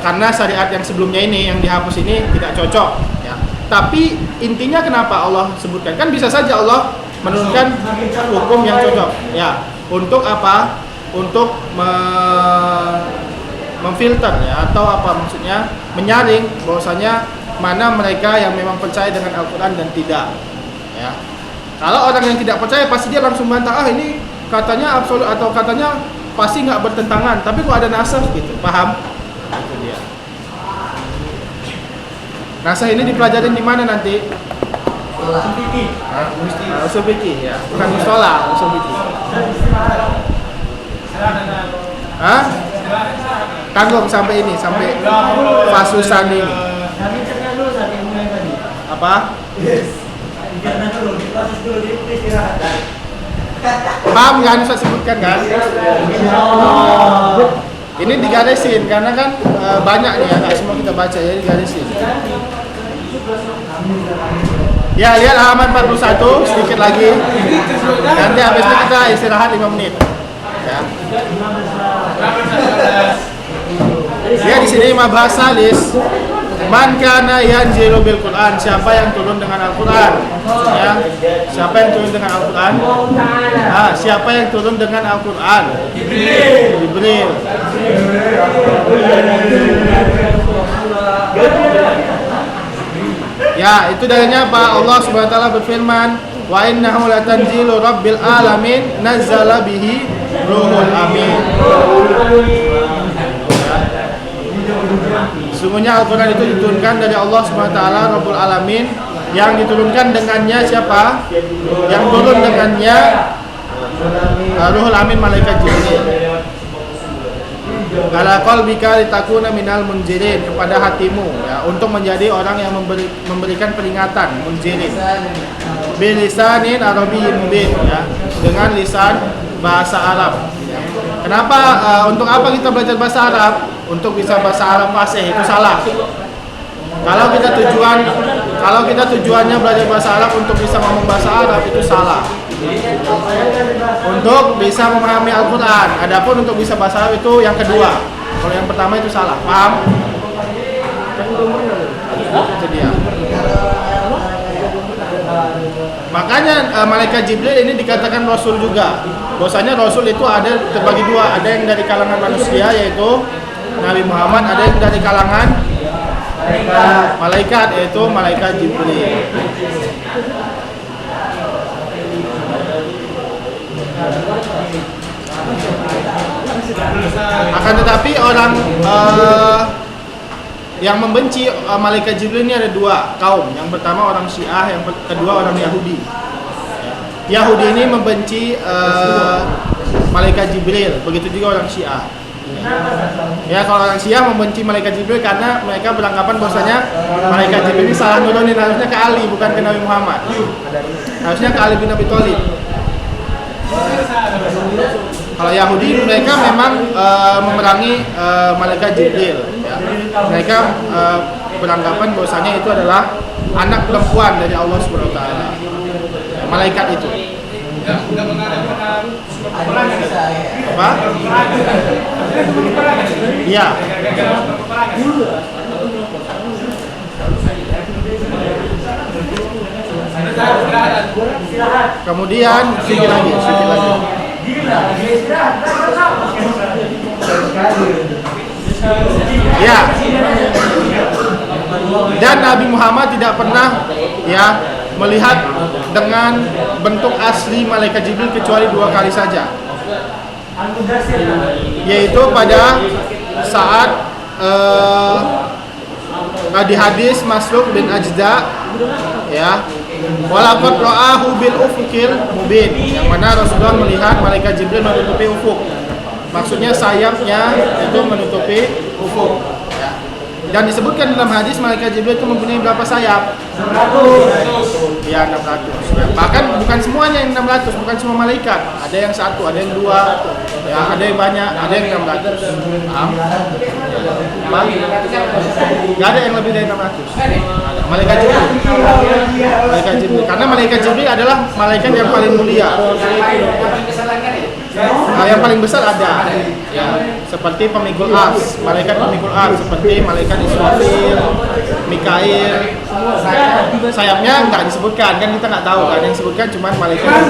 karena syariat yang sebelumnya ini yang dihapus ini tidak cocok, ya. Tapi intinya kenapa Allah sebutkan? Kan bisa saja Allah menurunkan hukum yang cocok, ya. Untuk apa? Untuk memfilter, ya, atau apa maksudnya? Menyaring bahwasanya mana mereka yang memang percaya dengan Al-Quran dan tidak, ya. Kalau orang yang tidak percaya pasti dia langsung bantah, ini katanya absolut atau katanya pasti nggak bertentangan, tapi kok ada nasakh gitu, paham? Itu dia. Nasakh ini dipelajarin di mana nanti? Usul fikih, ya, bukan mustola, usul fikih. Hah? Tanggung sampai ini, sampai fasusan ini. Apa? Paham kan Ustaz sebutkan kan? Ini digarisin karena kan banyak nih ya, nggak semua kita baca ya, digarisin. Ya, lihat halaman 41 sedikit lagi. Nanti habis itu kita istirahat 5 menit. Ya. Ya, di sini mabahas salis. Man kana yanzilu bil Quran, siapa yang turun dengan Al-Quran, ya. Siapa yang turun dengan Al-Quran? Siapa yang turun dengan Al-Quran? Jibril. Ya, itu dalilnya apa? Allah Subhanahu wa taala berfirman, wa innahu latanzilu rabbil alamin nazzala bihi ruhul amin. Sesungguhnya Al-Quran itu diturunkan dari Allah Subhanahu wa taala Rabbul Alamin. Yang diturunkan dengannya siapa? Yang turun dengannya Ruhul Amin, malaikat Jibril. Ala qalbika litakuna minal munzirin, kepada hatimu, ya, untuk menjadi orang yang memberikan peringatan, munzirin. Bilisanin arabiyyin mubin, ya, dengan lisan bahasa Arab. Kenapa? Untuk apa kita belajar bahasa Arab? Untuk bisa bahasa Arab fasih, itu salah. Kalau kita tujuannya belajar bahasa Arab untuk bisa ngomong bahasa Arab, itu salah. untuk bisa memahami Al-Quran. Adapun untuk bisa bahasa Arab itu yang kedua. Kalau yang pertama itu salah, paham? Itu dia. Makanya malaikat Jibril ini dikatakan Rasul juga. Bahwasanya Rasul itu ada terbagi dua, ada yang dari kalangan manusia yaitu Nabi Muhammad, ada yang dari kalangan malaikat yaitu malaikat Jibril. Akan tetapi orang yang membenci malaikat Jibril ini ada dua kaum. Yang pertama orang Syiah, yang kedua orang Yahudi. Yahudi ini membenci malaikat Jibril, begitu juga orang Syiah. Ya, kalau orang Syiah membenci malaikat Jibril karena mereka beranggapan bahwasanya malaikat Jibril ini salah nurunin, harusnya ke Ali bukan ke Nabi Muhammad. Harusnya ke Ali bin Abi Thalib. Kalau Yahudi mereka memang memerangi malaikat Jibril. Ya. Mereka beranggapan bahwasanya itu adalah anak perempuan dari Allah Subhanahu wa taala. Malaikat itu. Apa? Iya. Kemudian sedikit lagi. Ya. Dan Nabi Muhammad tidak pernah melihat dengan bentuk asli malaikat Jibril kecuali 2 kali saja. Yaitu pada saat di hadis Masruq bin Ajda, ya, walaqad ra'ahu bil ufuqil mubin, yang mana Rasulullah melihat malaikat Jibril menutupi ufuk. Maksudnya sayapnya itu menutupi ufuk. Dan disebutkan dalam hadis malaikat Jibril itu mempunyai berapa sayap? 600. Ya, 600. Bahkan bukan semuanya yang 600, bukan semua malaikat. Ada yang 1, ada yang 2, ya, ada yang banyak, ada yang 600. Paham? Gak ada yang lebih dari 600. Malaikat Jibril. Malaikat Jibril. Karena malaikat Jibril adalah malaikat yang paling mulia. Yang paling besar ada, ya, seperti pemikul ars, malaikat pemikul ars, seperti malaikat Israfil, Mikail. Sayapnya nggak disebutkan, kan kita nggak tahu kan, yang disebutkan cuma malaikat.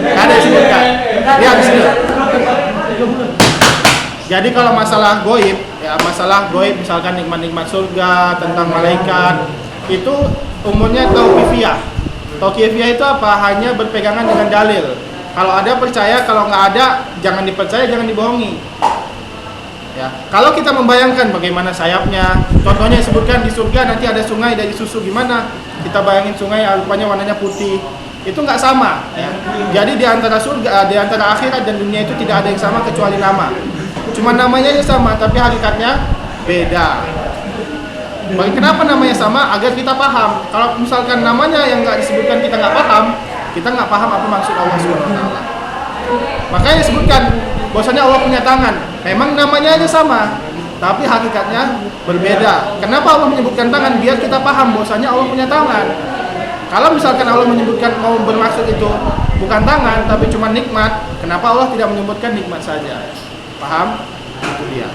Ada disebutkan, ya di sini. Jadi kalau masalah goib, ya masalah goib misalkan nikmat-nikmat surga, tentang malaikat, itu umumnya tauqifiyah. Tauqifiyah itu apa? Hanya berpegangan dengan dalil. Kalau ada percaya, kalau nggak ada jangan dipercaya, jangan dibohongi. Ya, kalau kita membayangkan bagaimana sayapnya, contohnya disebutkan di surga nanti ada sungai dari susu, gimana? Kita bayangin sungai rupanya warnanya putih. Itu nggak sama. Ya. Jadi di antara surga, di antara akhirat dan dunia itu tidak ada yang sama kecuali nama. Cuma namanya aja sama, tapi hakikatnya beda. Kenapa namanya sama? Agar kita paham. Kalau misalkan namanya yang nggak disebutkan kita nggak paham, kita nggak paham apa maksud Allah SWT. Makanya disebutkan bahwasanya Allah punya tangan. Memang namanya aja sama, tapi hakikatnya berbeda. Kenapa Allah menyebutkan tangan? Biar kita paham bahwasanya Allah punya tangan. Kalau misalkan Allah menyebutkan mau bermaksud itu bukan tangan, tapi cuma nikmat, kenapa Allah tidak menyebutkan nikmat saja? Paham? Itu dia.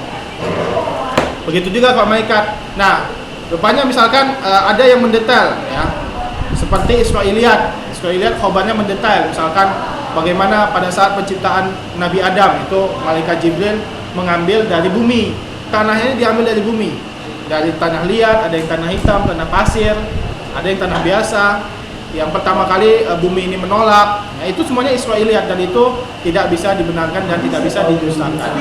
Begitu juga kalau malaikat. Nah, rupanya misalkan ada yang mendetail, ya, seperti Israiliyat khobarnya mendetail. Misalkan bagaimana pada saat penciptaan Nabi Adam itu malaikat Jibril mengambil dari bumi, tanahnya diambil dari bumi, dari tanah liat, ada yang tanah hitam, tanah pasir, ada yang tanah biasa. Yang pertama kali bumi ini menolak, nah, itu semuanya Israiliyat dan itu tidak bisa dibenarkan dan tidak bisa didustakan.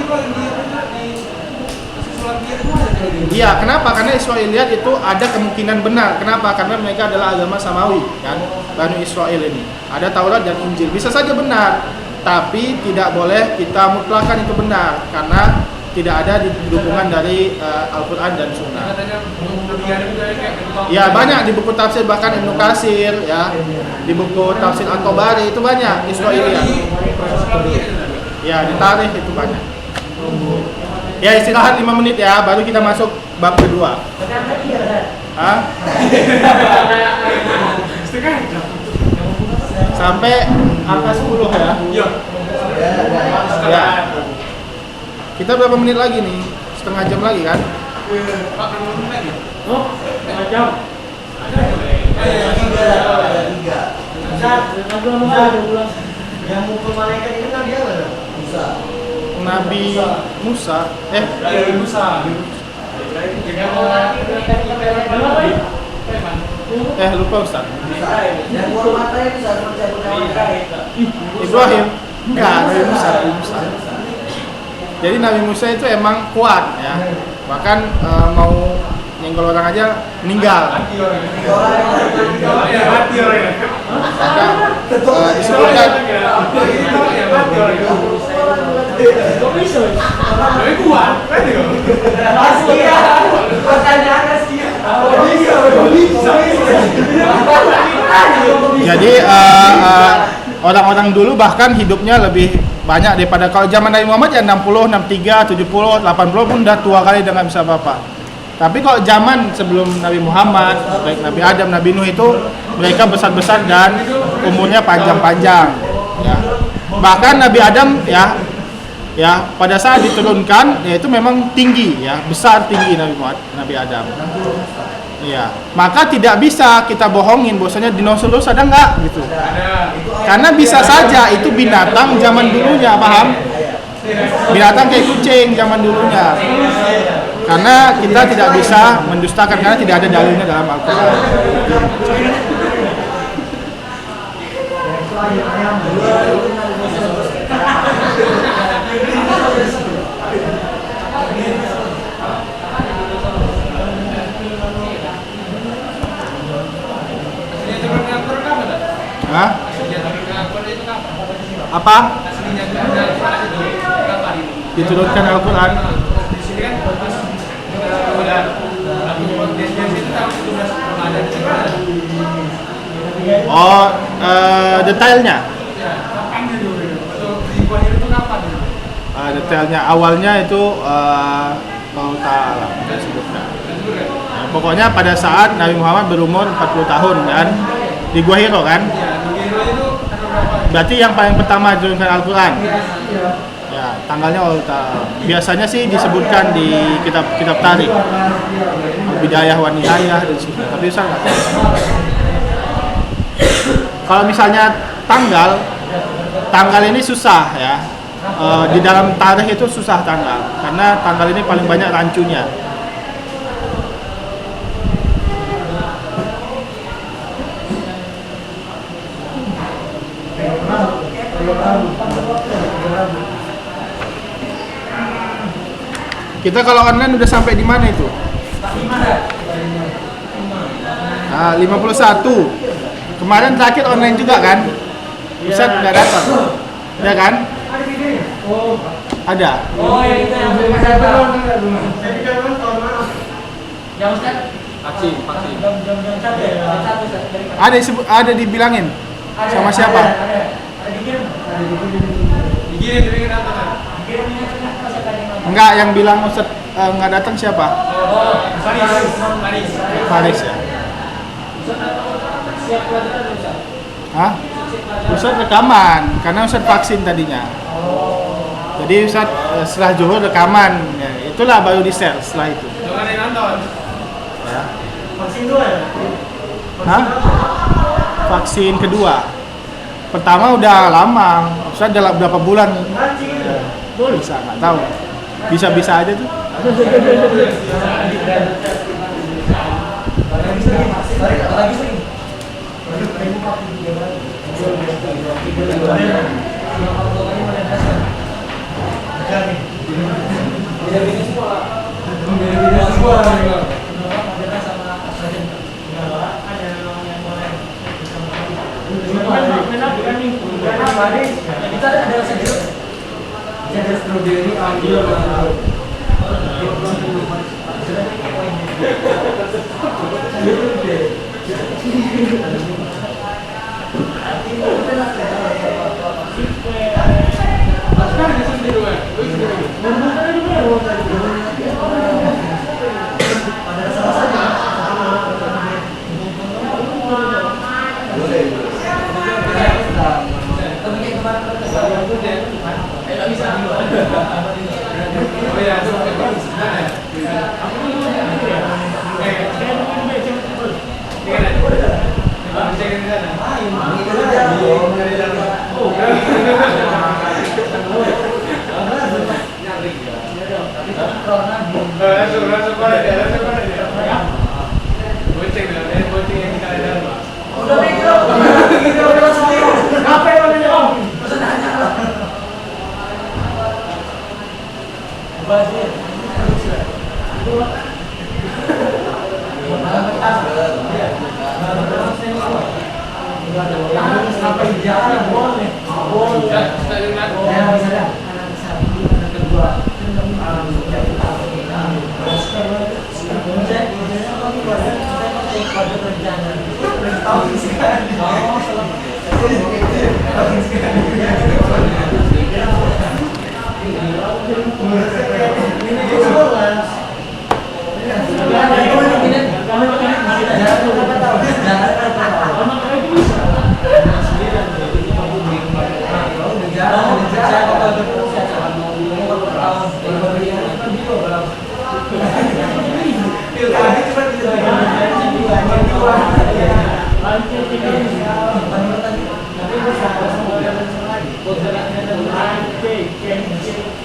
Iya, kenapa? Karena Israiliyat itu ada kemungkinan benar. Kenapa? Karena mereka adalah agama Samawi, kan? Bani Israel ini. Ada Taurat dan Injil. Bisa saja benar, tapi tidak boleh kita mutlakkan itu benar karena tidak ada dukungan dari Al-Quran dan Sunnah. Ya, banyak di buku tafsir, bahkan Ibnu Katsir, ya, di buku tafsir At-Tabari itu banyak Israiliyat. Ya, di tarikh itu banyak. Ya, istirahat 5 menit ya, baru kita masuk bab kedua. Hah? Sampai angka 10 ya? Iya. Ya. Kita berapa menit lagi nih? Setengah jam lagi kan? Oh, macam. Yang mukul malaikat itu Nabi apa? Musa. Nabi Musa. Lupa Ustaz. Yang keluar matanya bisa Ibrahim. Enggak, Nabi Musa. Jadi Nabi Musa itu emang kuat ya. Bahkan mau nyenggol orang aja meninggal. Maka disebutkan jadi orang-orang dulu bahkan hidupnya lebih banyak daripada kalau zaman Nabi Muhammad ya 60, 63, 70, 80 pun udah tua kali dengan bisa apa-apa. Tapi kalau zaman sebelum Nabi Muhammad, baik Nabi Adam, Nabi Nuh itu mereka besar-besar dan umurnya panjang-panjang. Ya. Bahkan Nabi Adam ya pada saat diturunkan ya itu memang tinggi ya, besar tinggi Nabi Adam. Iya, maka tidak bisa kita bohongin bahwasanya dinosaurus ada nggak gitu. Karena bisa saja itu binatang zaman dulunya, paham? Binatang kayak kucing zaman dulunya. Karena kita tidak bisa mendustakan karena tidak ada dalilnya dalam Al-Qur'an. Hah? Apa? Diturunkan Al-Quran. Oh, detailnya. Detailnya awalnya itu mau ta'ala disebutkan. Nah, pokoknya pada saat Nabi Muhammad berumur 40 tahun kan di Gua Hiro kan. Berarti yang paling pertama diturunkan Al-Quran. Ya, tanggalnya Allah Ta'ala. Biasanya sih disebutkan di kitab-kitab tarikh. Al-Bidayah wa Nihayah dan sebagainya. Tapi saya nggak tahu. Kalau misalnya tanggal ini susah ya. Di dalam tarikh itu susah tanggal karena tanggal ini paling banyak rancunya. Kita kalau online udah sampai di mana itu? 51. Kemarin terakhir online juga kan? Ustaz nggak datang, ya kan? Ada. Oh, yang itu yang Vaksin. Ada dibilangin sama siapa? Enggak, yang bilang Ustaz nggak datang siapa? Faris ya. Hah? Ustaz rekaman karena Ustaz vaksin tadinya. Jadi Ustaz setelah zuhur rekaman, ya, itulah baru di-share setelah itu. Jangan nonton. Ya. vaksin dua ya? Hah? Vaksin kedua. Pertama udah lama, Ustaz dalam berapa bulan? Ya, bisa nggak tahu. Bisa-bisa aja tuh. Ada strawberry, anggur,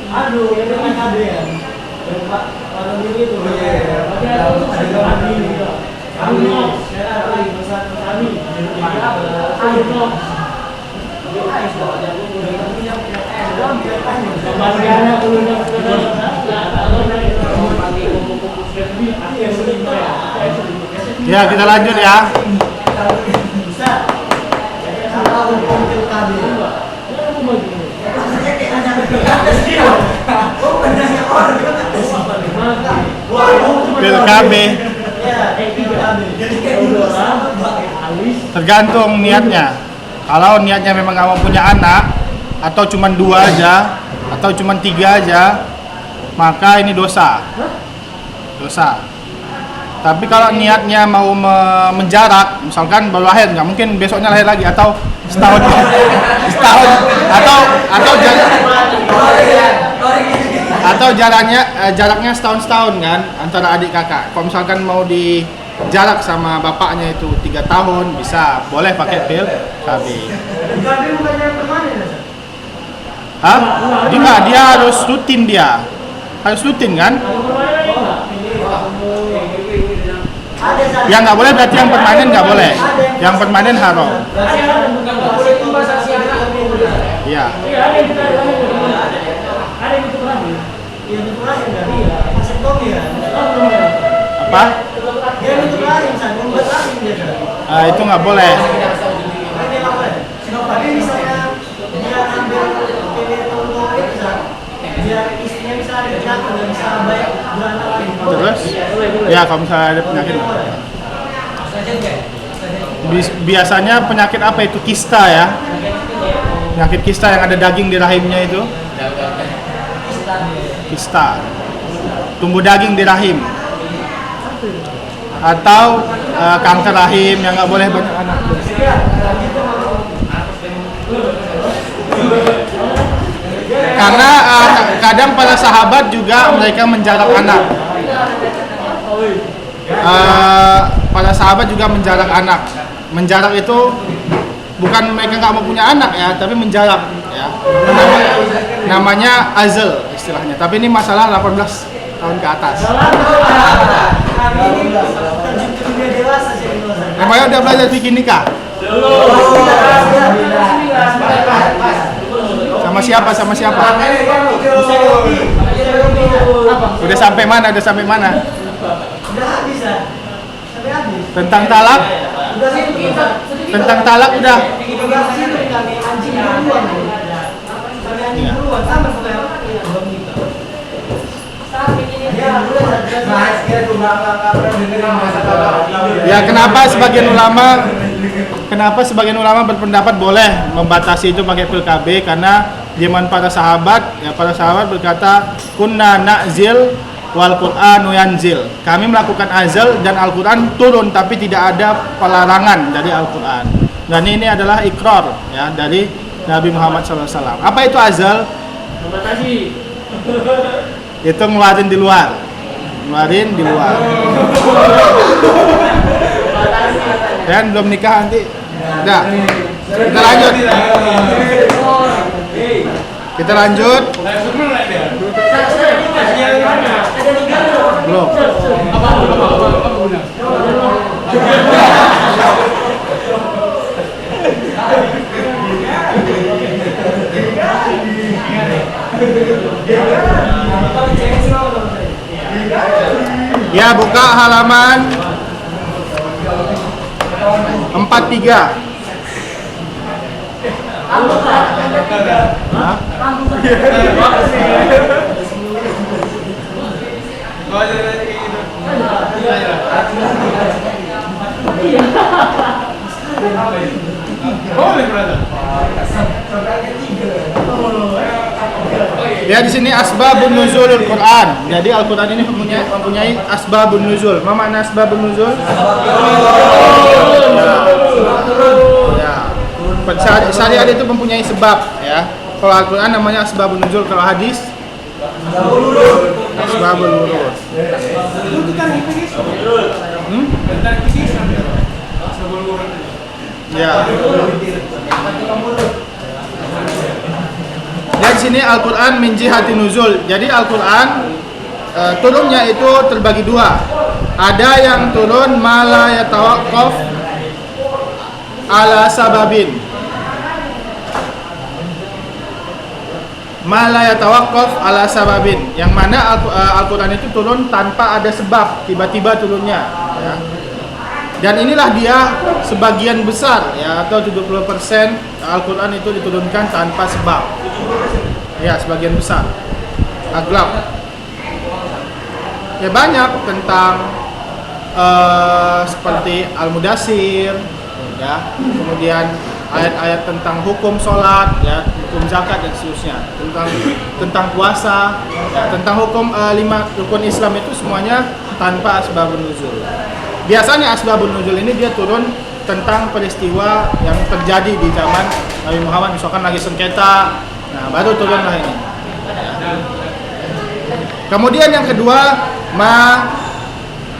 Aduh, yang dengan KB ya. Orang ini tuh. Ya, kita lanjut ya. Pil KB tergantung niatnya. Kalau niatnya memang nggak mau punya anak, atau cuma 2 aja, atau cuma 3 aja, maka ini dosa. Tapi kalau niatnya mau menjarak, misalkan baru lahir, nggak mungkin besoknya lahir lagi, atau setahun, atau jaraknya setahun kan antara adik kakak. Kalau misalkan mau dijarak sama bapaknya itu 3 tahun, bisa, boleh pakai pil KB. Hah? Dia harus rutin kan? Yang nggak boleh berarti yang permanen nggak boleh. Yang permanen haram. Iya. Apa? Itu nggak boleh. Terus? Ya, kalau misalnya ada penyakit. Biasanya penyakit apa itu? Kista ya. Penyakit kista yang ada daging di rahimnya itu. Kista. Tumbuh daging di rahim. Atau kanker rahim yang nggak boleh banyak anak. Karena kadang para sahabat juga mereka menjarak anak. Para sahabat juga menjarak anak. Menjarak itu bukan mereka nggak mau punya anak ya, tapi menjarak ya. Namanya azl istilahnya. Tapi ini masalah 18 tahun ke atas. Namanya udah belajar fikih nikah. Sama siapa? Udah sampai mana? Udah habis ya? Sampai habis. Tentang talak? Tentang talak udah. Ya, kenapa sebagian ulama berpendapat boleh membatasi itu pakai pil KB? Karena zaman para sahabat berkata kunna na'zil wal Qur'anu yanzil. Kami melakukan azal dan Al-Qur'an turun, tapi tidak ada pelarangan dari Al-Qur'an. Dan ini adalah ikrar ya dari Nabi Muhammad SAW. Apa itu azal? Membatasi. Itu ngeluarin di luar. Ngeluarin di luar. Dan belum nikah nanti. Udah. Kita lanjut. Kita lanjut. Belum. Ya, buka halaman 43. Hah? Ya, di sini asbabun nuzulul Quran. Jadi Al-Quran ini mempunyai asbabun nuzul. Apa makna asbabun nuzul? Ya. Syariat itu mempunyai sebab, ya. Kalau Al-Quran namanya asbabun nuzul, kalau hadis asbabul wurud. Ya. Dan di sini Al-Quran min jihati nuzul. Jadi Al-Quran turunnya itu terbagi dua. Ada yang turun mala yatawaqqaf ala sababin. Mala yatawaqqaf ala sababin. Yang mana Al-Quran itu turun tanpa ada sebab, tiba-tiba turunnya, ya. Dan inilah dia sebagian besar, ya, atau 70% Al-Quran itu diturunkan tanpa sebab. Ya, sebagian besar. Aglab. Ya, banyak tentang seperti Al-Mudassir, ya. Kemudian ayat-ayat tentang hukum sholat, ya, hukum zakat dan seterusnya. Tentang puasa, ya, tentang hukum 5 rukun Islam itu semuanya tanpa asbabun nuzul. Biasanya asbabun nuzul ini dia turun tentang peristiwa yang terjadi di zaman Nabi Muhammad, misalkan lagi sengketa, nah baru turunlah ini. Kemudian yang kedua, ma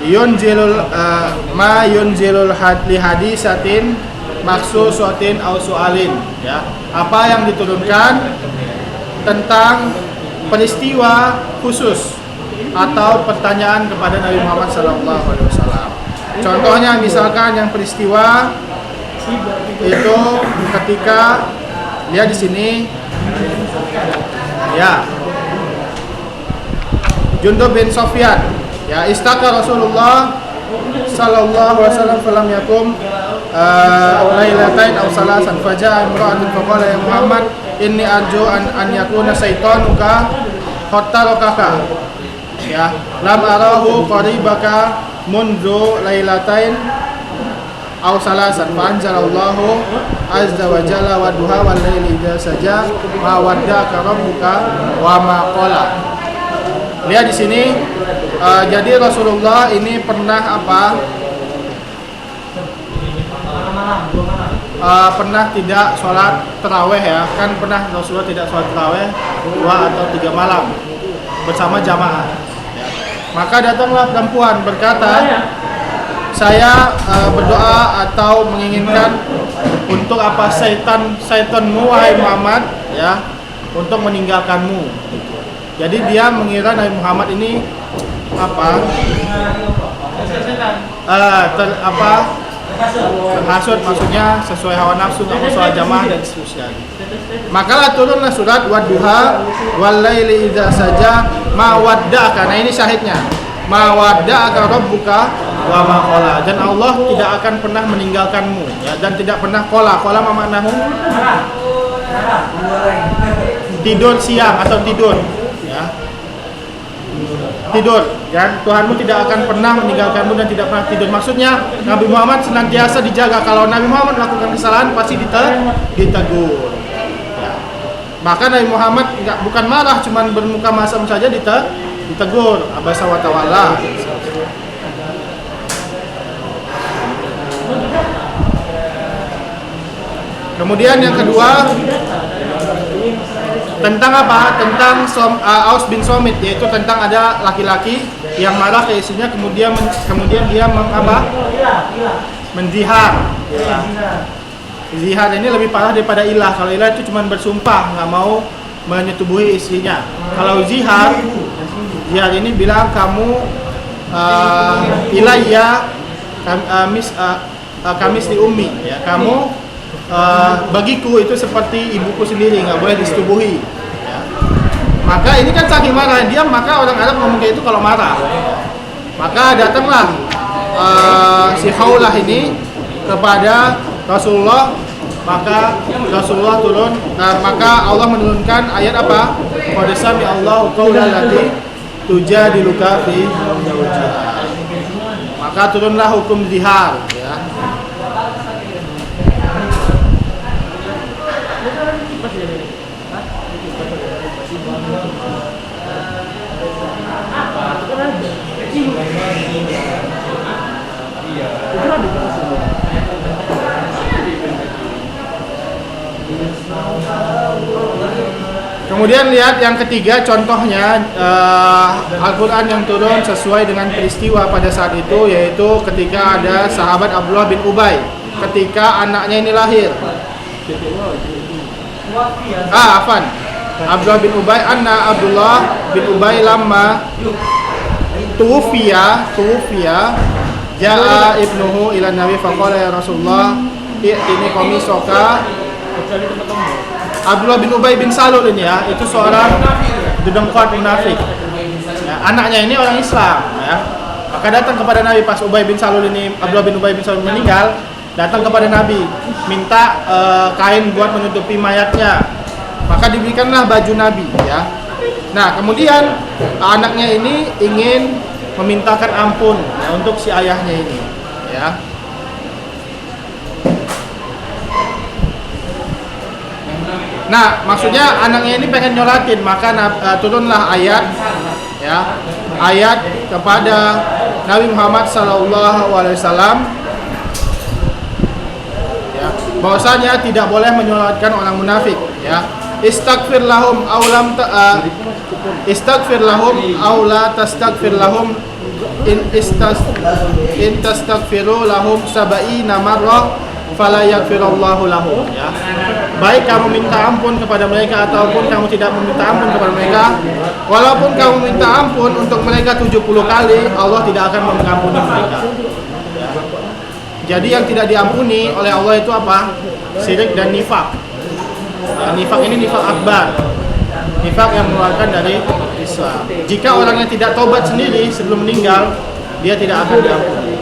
yunzilul li hadisatin maksusatin au su'alin, ya. Apa yang diturunkan tentang peristiwa khusus atau pertanyaan kepada Nabi Muhammad SAW. Contohnya misalkan yang peristiwa itu ketika dia di sini, ya, Jundub bin Sofyan, ya, istaka Rasulullah sallallahu alaihi wasallam falam yakum lailatain aw salasan faja'a imra'atun faqala ya Muhammad inni arju an yakuna saitanuka khattaraka, ya, lam arahu qaribaka mundu lailatain aw salasan fa anzalallahu azza wa jalla wa duha wal laili idza saja ma wadda'aka rabbuka wa ma qala. Lihat di sini, jadi Rasulullah ini pernah pernah tidak sholat taraweh, ya, kan pernah Rasulullah tidak sholat taraweh 2 atau 3 malam bersama jamaah, ya. Maka datanglah perempuan berkata, saya berdoa atau menginginkan untuk apa syaitanmu wahai Muhammad, ya, untuk meninggalkanmu. Jadi dia mengira Nabi Muhammad ini terhasut, maksudnya sesuai hawa nafsu, nggak mau sholat jamaah dan seterusnya. Maka turunlah surat wadduha wal laili idza saja ma wadda'aka. Nah, ini syahidnya. Ma wadda'aka rabbuka wa ma qala. Dan Allah tidak akan pernah meninggalkanmu, ya, dan tidak pernah qala. Qala ma maknahu? Tidur siang atau tidur, ya. Tidur, dan Tuhanmu tidak akan pernah meninggalkanmu dan tidak pernah tidur. Maksudnya Nabi Muhammad senantiasa dijaga. Kalau Nabi Muhammad melakukan kesalahan pasti ditegur, ya. Maka Nabi Muhammad bukan marah, cuman bermuka masam saja ditegur, abasa wa tawalla. Kemudian yang kedua, Tentang apa? Tentang Aus bin Somit, yaitu tentang ada laki-laki yang marah ke istrinya kemudian dia menzihar. Zihar ini lebih parah daripada ilah. Kalau ilah itu cuma bersumpah nggak mau menyetubuhi istrinya. Kalau zihar ini bilang kamu ilayya kamis di ummi, ya, kamu bagiku itu seperti ibuku sendiri, nggak boleh disetubuhi, ya. Maka ini kan saking marah dia, maka orang Arab ngomong kayak itu kalau marah. Maka datanglah si Khawlah ini kepada Rasulullah, maka Rasulullah turun, maka Allah menurunkan ayat apa? Qad sami'a Allahu qaulal lati tujadiluka fi zawjiha. Maka turunlah hukum zihar, ya. Kemudian lihat yang ketiga contohnya Al-Quran yang turun sesuai dengan peristiwa pada saat itu, yaitu ketika ada sahabat Abdullah bin Ubay ketika anaknya ini lahir. Abdullah bin Ubay, anna Abdullah bin Ubay lamma tuwfiya ja'a ibnuhu ila Nabi faqala ya Rasulullah i'tini qamisoka. Abdullah bin Ubay bin Salul ini, ya, itu seorang dedengkot munafik, ya, anaknya ini orang Islam, ya. Maka datang kepada Nabi pas Ubay bin Salul ini, Abdullah bin Ubay bin Salul meninggal, datang kepada Nabi minta kain buat menutupi mayatnya. Maka diberikanlah baju Nabi, ya. Nah, kemudian anaknya ini ingin memintakan ampun, ya, untuk si ayahnya ini, ya. Nah, maksudnya anaknya ini pengen nyolatin, maka turunlah ayat, ya, ayat kepada Nabi Muhammad SAW, ya, bahwasanya tidak boleh menyolatkan orang munafik, ya. Istaghfir lahum aw la tastaghfir lahum in tastaghfiru lahum sab'ina marrah fala yaghfirullahu lahum, ya. Baik kamu minta ampun kepada mereka ataupun kamu tidak meminta ampun kepada mereka, walaupun kamu minta ampun untuk mereka 70 kali, Allah tidak akan mengampuni mereka, ya. Jadi yang tidak diampuni oleh Allah itu apa? Syirik dan nifak, ya, nifak ini nifak akbar, nifak yang mengeluarkan dari Islam. Jika orangnya tidak tobat sendiri sebelum meninggal, dia tidak akan diampuni.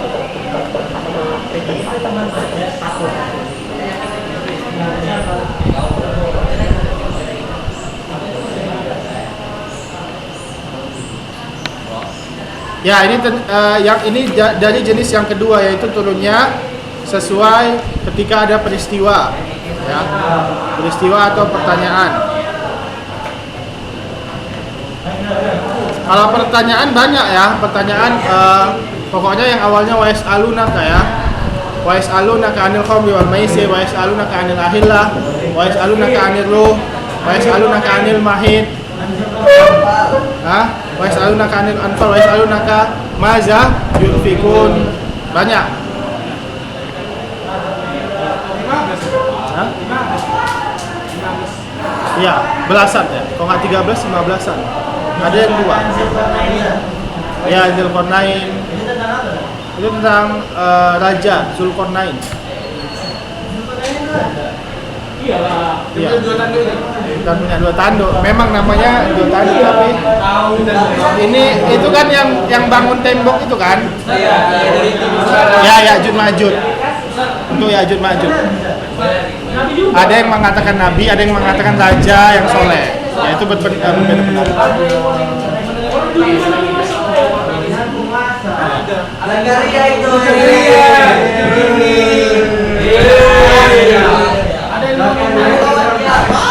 Ya, ini yang ini dari jenis yang kedua, yaitu turunnya sesuai ketika ada peristiwa, ya, peristiwa atau pertanyaan. Kalau pertanyaan banyak, ya, pertanyaan pokoknya yang awalnya wa yas'alunaka, ya, wa yas'alunaka 'anil khamri wal maisir, wa yas'alunaka 'anil ahillah, wa yas'alunaka 'anil ruh, wa yas'alunaka 'anil mahid, wa yas'alunaka 'anil anfal, wa yas'alunaka maza yunfikun. Banyak. Iya, belasan, ya. Kalau nggak 13, 15-an. Ada yang 2. Ya, Zulkarnain. Itu tentang Raja Zulkarnain. Iya. Bukan punya 2 tanduk. Memang namanya 2 tanduk, tapi ini itu kan yang bangun tembok itu kan? Ya, Ya'juj Ma'juj. Untuk Ya'juj Ma'juj. Ada yang mengatakan nabi, ada yang mengatakan raja yang soleh. Ya, itu berbeda pendapat.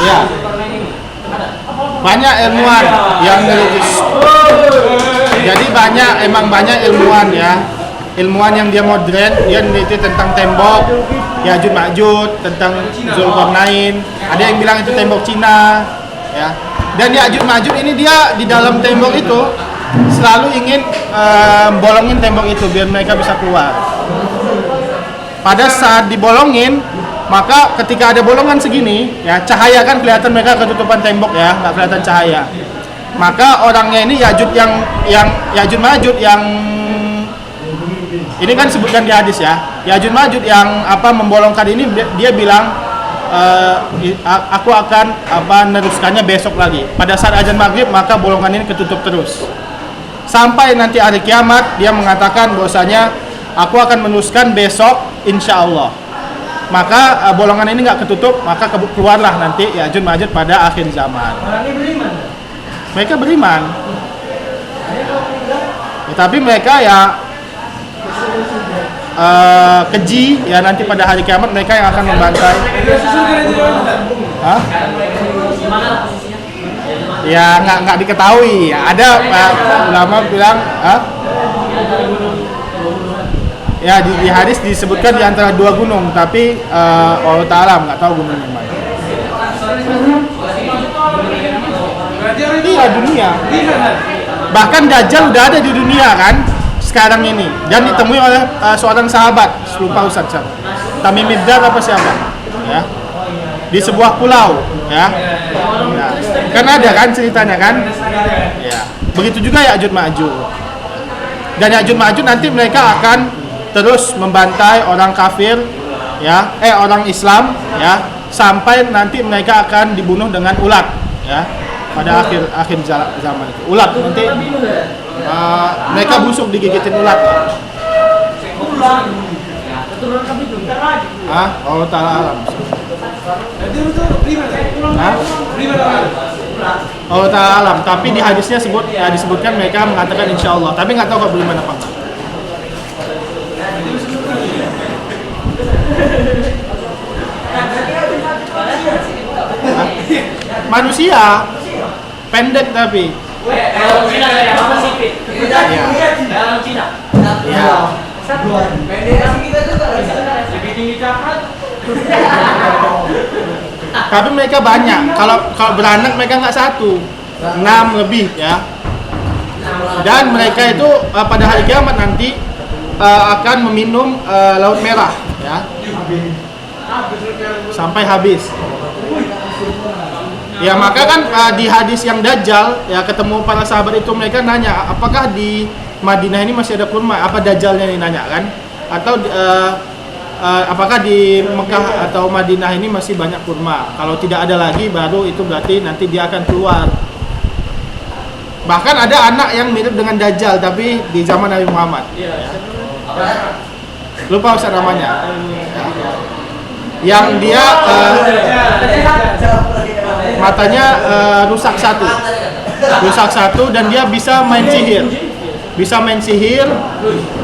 Ya, banyak ilmuwan yang religius. Jadi emang banyak ilmuwan, ya. Ilmuwan yang dia modern, dia meneliti tentang tembok Ya'juj Ma'juj, tentang Zulkarnain. Ada yang bilang itu tembok Cina, ya. Dan Ya'juj Ma'juj ini dia di dalam tembok itu selalu ingin bolongin tembok itu biar mereka bisa keluar. Pada saat dibolongin, maka ketika ada bolongan segini, ya cahaya kan kelihatan mereka ketutupan tembok ya, nggak kelihatan cahaya. Maka orangnya ini Ya'juj yang Ya'juj Ma'juj yang ini kan sebutkan di hadis ya, Ya'juj Ma'juj yang membolongkan ini dia bilang aku akan meneruskannya besok lagi. Pada saat azan maghrib maka bolongan ini ketutup terus. Sampai nanti hari kiamat dia mengatakan bahwasanya aku akan meneruskan besok insya Allah. Maka bolongan ini nggak ketutup, maka keluarlah nanti Ya'juj Ma'juj pada akhir zaman. Orangnya beriman. Mereka beriman, ya, tapi mereka ya keji ya, nanti pada hari kiamat mereka yang akan membantai. Hah? Ya nggak diketahui. Ada ulama bilang, ya di hadis disebutkan di antara dua gunung, tapi Allah Ta'ala nggak tahu gunung yang mana. Iya, dunia. Bahkan Dajjal udah ada di dunia kan sekarang ini, dan ditemui oleh seorang sahabat, lupa Ustaz siapa, Tamim Ibdar apa siapa ya, di sebuah pulau ya. Kan ada kan ceritanya kan ya. Begitu juga Ya'juj Ma'juj. Dan Ya'juj Ma'juj nanti mereka akan terus membantai orang kafir ya, orang Islam ya, sampai nanti mereka akan dibunuh dengan ulat ya, pada akhir zaman itu. Ulat nanti mereka busuk digigitin ulat. Allah Ta'ala alam. Allah Ta'ala alam. Tapi di hadisnya disebutkan mereka mengatakan insya Allah. Tapi nggak tahu kalau beriman apa enggak. Manusia pendek tapi Dalam Cina ada apa sih? Dalam Cina. ya. Lebih tinggi cakrat. Tapi mereka banyak. Kalau beranak mereka nggak satu, 6 lebih ya. Dan mereka itu pada hari kiamat nanti akan meminum laut merah ya, sampai habis. Ya maka kan di hadis yang Dajjal ya, ketemu para sahabat itu, mereka nanya apakah di Madinah ini masih ada kurma, apa Dajjalnya ini nanya kan, atau apakah di Mekah atau Madinah ini masih banyak kurma. Kalau tidak ada lagi baru itu berarti nanti dia akan keluar. Bahkan ada anak yang mirip dengan Dajjal tapi di zaman Nabi Muhammad ya. Lupa Ustaz namanya yang dia matanya rusak satu dan dia bisa main sihir,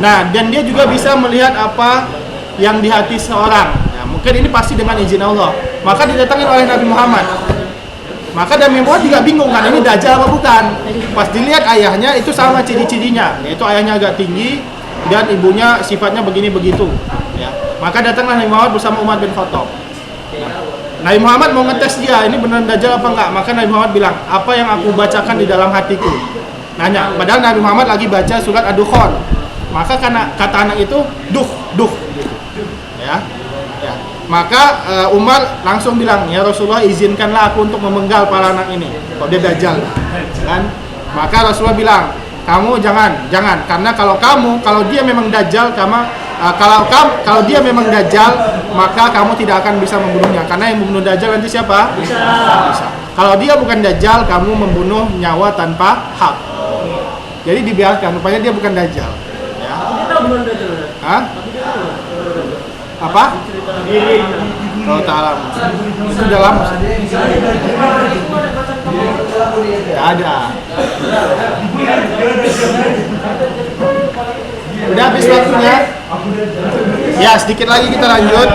nah dan dia juga bisa melihat apa yang di hati seorang. Nah, mungkin ini pasti dengan izin Allah. Maka didatangin oleh Nabi Muhammad. Maka Nabi Muhammad juga bingung kan, ini Dajjal apa bukan. Pas dilihat ayahnya itu sama ciri-cirinya, yaitu ayahnya agak tinggi dan ibunya sifatnya begini begitu ya. Maka datanglah Nabi Muhammad bersama Umar bin Khattab. Nabi Muhammad mau ngetes dia, ini benar Dajjal apa enggak. Maka Nabi Muhammad bilang, apa yang aku bacakan di dalam hatiku. Nanya, padahal Nabi Muhammad lagi baca surat Ad-Dukhan. Maka karena kata anak itu duh gitu. Ya. Maka Umar langsung bilang, ya Rasulullah izinkanlah aku untuk memenggal para anak ini kalau dia Dajjal kan. Maka Rasulullah bilang, kamu jangan, karena kalau dia memang Dajjal, kalau dia memang Dajjal, maka kamu tidak akan bisa membunuhnya, karena yang membunuh Dajjal nanti siapa? Bisa. Kalau dia bukan Dajjal, kamu membunuh nyawa tanpa hak. Jadi dibiarkan, rupanya dia bukan Dajjal ya. Hah? Apa? Kalau Ta'ala itu dalam tidak ada. Udah habis waktunya. Ya sedikit lagi kita lanjut.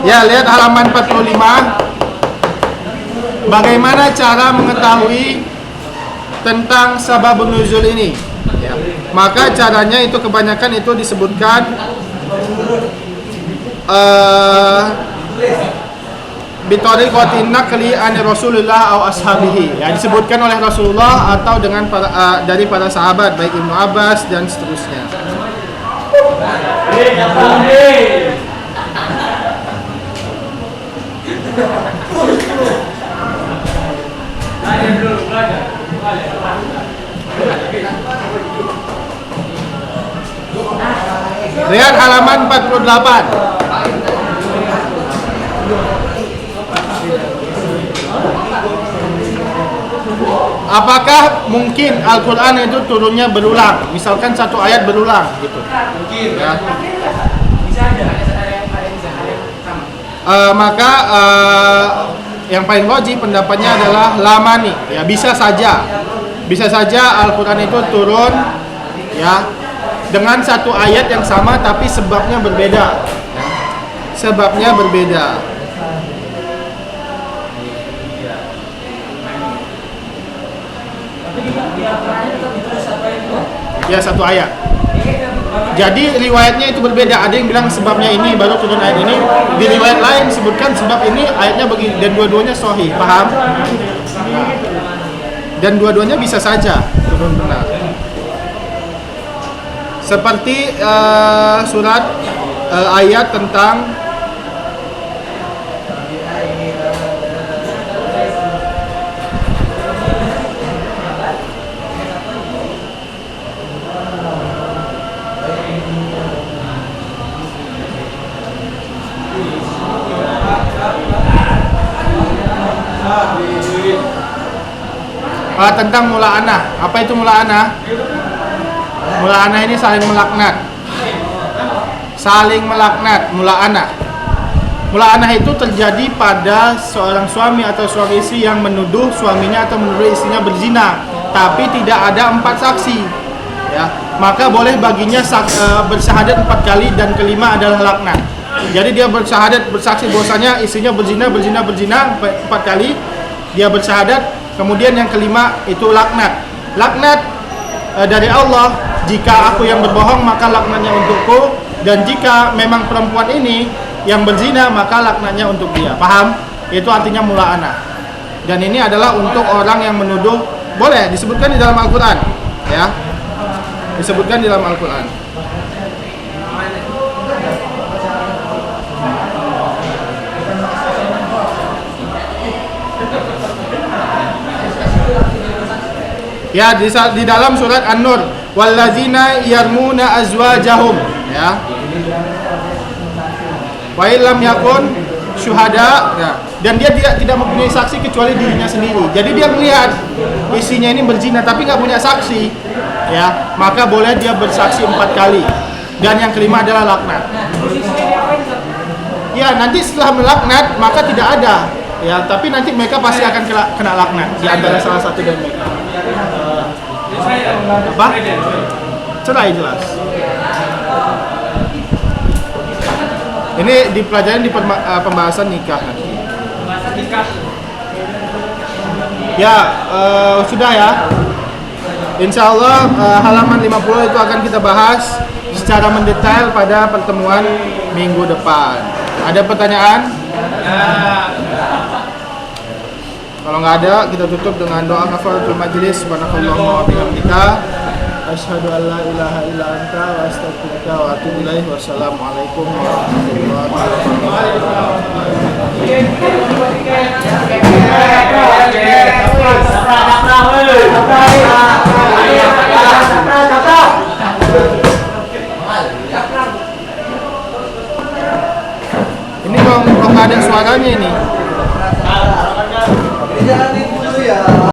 Ya lihat halaman 45. Bagaimana cara mengetahui tentang sababun nuzul ini? Ya. Maka caranya itu kebanyakan itu disebutkan bitariqatin naqli an Rasulullah atau ashabihi. Ya, disebutkan oleh Rasulullah atau dengan dari para sahabat baik Ibnu Abbas dan seterusnya. Lihat halaman 48. Apakah mungkin Al-Quran itu turunnya berulang? Misalkan satu ayat berulang gitu. Mungkin ya. Maka yang paling logik pendapatnya adalah lamani. Ya, bisa saja Al-Quran itu turun ya dengan satu ayat yang sama tapi sebabnya berbeda. Ya. Sebabnya berbeda. Ya, satu ayat. Jadi riwayatnya itu berbeda. Ada yang bilang sebabnya ini baru turun ayat ini. Di riwayat lain sebutkan sebab ini ayatnya begini dan dua-duanya sahih. Paham? Nah. Dan dua-duanya bisa saja turun benar. Seperti surat ayat tentang tentang mula'anah. Apa itu mula'anah? Mula'anah ini saling melaknat. Saling melaknat, mula'anah. Mula'anah itu terjadi pada seorang suami atau suami istri yang menuduh suaminya atau menuduh istrinya berzina, tapi tidak ada 4 saksi. Ya, maka boleh baginya bersyahadat 4 kali dan kelima adalah laknat. Jadi dia bersaksi bahwasanya istrinya berzina 4 kali, dia bersyahadat. Kemudian yang kelima itu laknat. Laknat dari Allah, jika aku yang berbohong maka laknatnya untukku, dan jika memang perempuan ini yang berzina maka laknatnya untuk dia. Paham? Itu artinya mula'anah. Dan ini adalah untuk orang yang menuduh, boleh disebutkan di dalam Al-Qur'an, ya. Disebutkan di dalam Al-Qur'an. Ya, di dalam surat An-Nur, wallazina yarmuna azwajahum, ya. Wa illam yakun syuhada, ya. Dan dia tidak mempunyai saksi kecuali dirinya sendiri. Jadi dia melihat istrinya ini berzina tapi nggak punya saksi, ya. Maka boleh dia bersaksi 4 kali. Dan yang kelima adalah laknat. Ya, nanti setelah melaknat maka tidak ada, ya. Tapi nanti mereka pasti akan kena laknat di antara salah satu dari mereka. Apa? Cerai jelas. Ini dipelajarin di pembahasan nikah nanti. Ya, sudah ya. Insya Allah halaman 50 itu akan kita bahas secara mendetail pada pertemuan minggu depan. Ada pertanyaan? Kalau nggak ada, kita tutup dengan doa kafaratul majelis. Subhanakallahumma wa bihamdika, asyhadu an la ilaha illa anta, wa astaghfiruka wa atubu ilaik. Wassalamualaikum warahmatullahi wabarakatuh. Ini kok nggak ada suaranya ini. Jalanin dulu ya.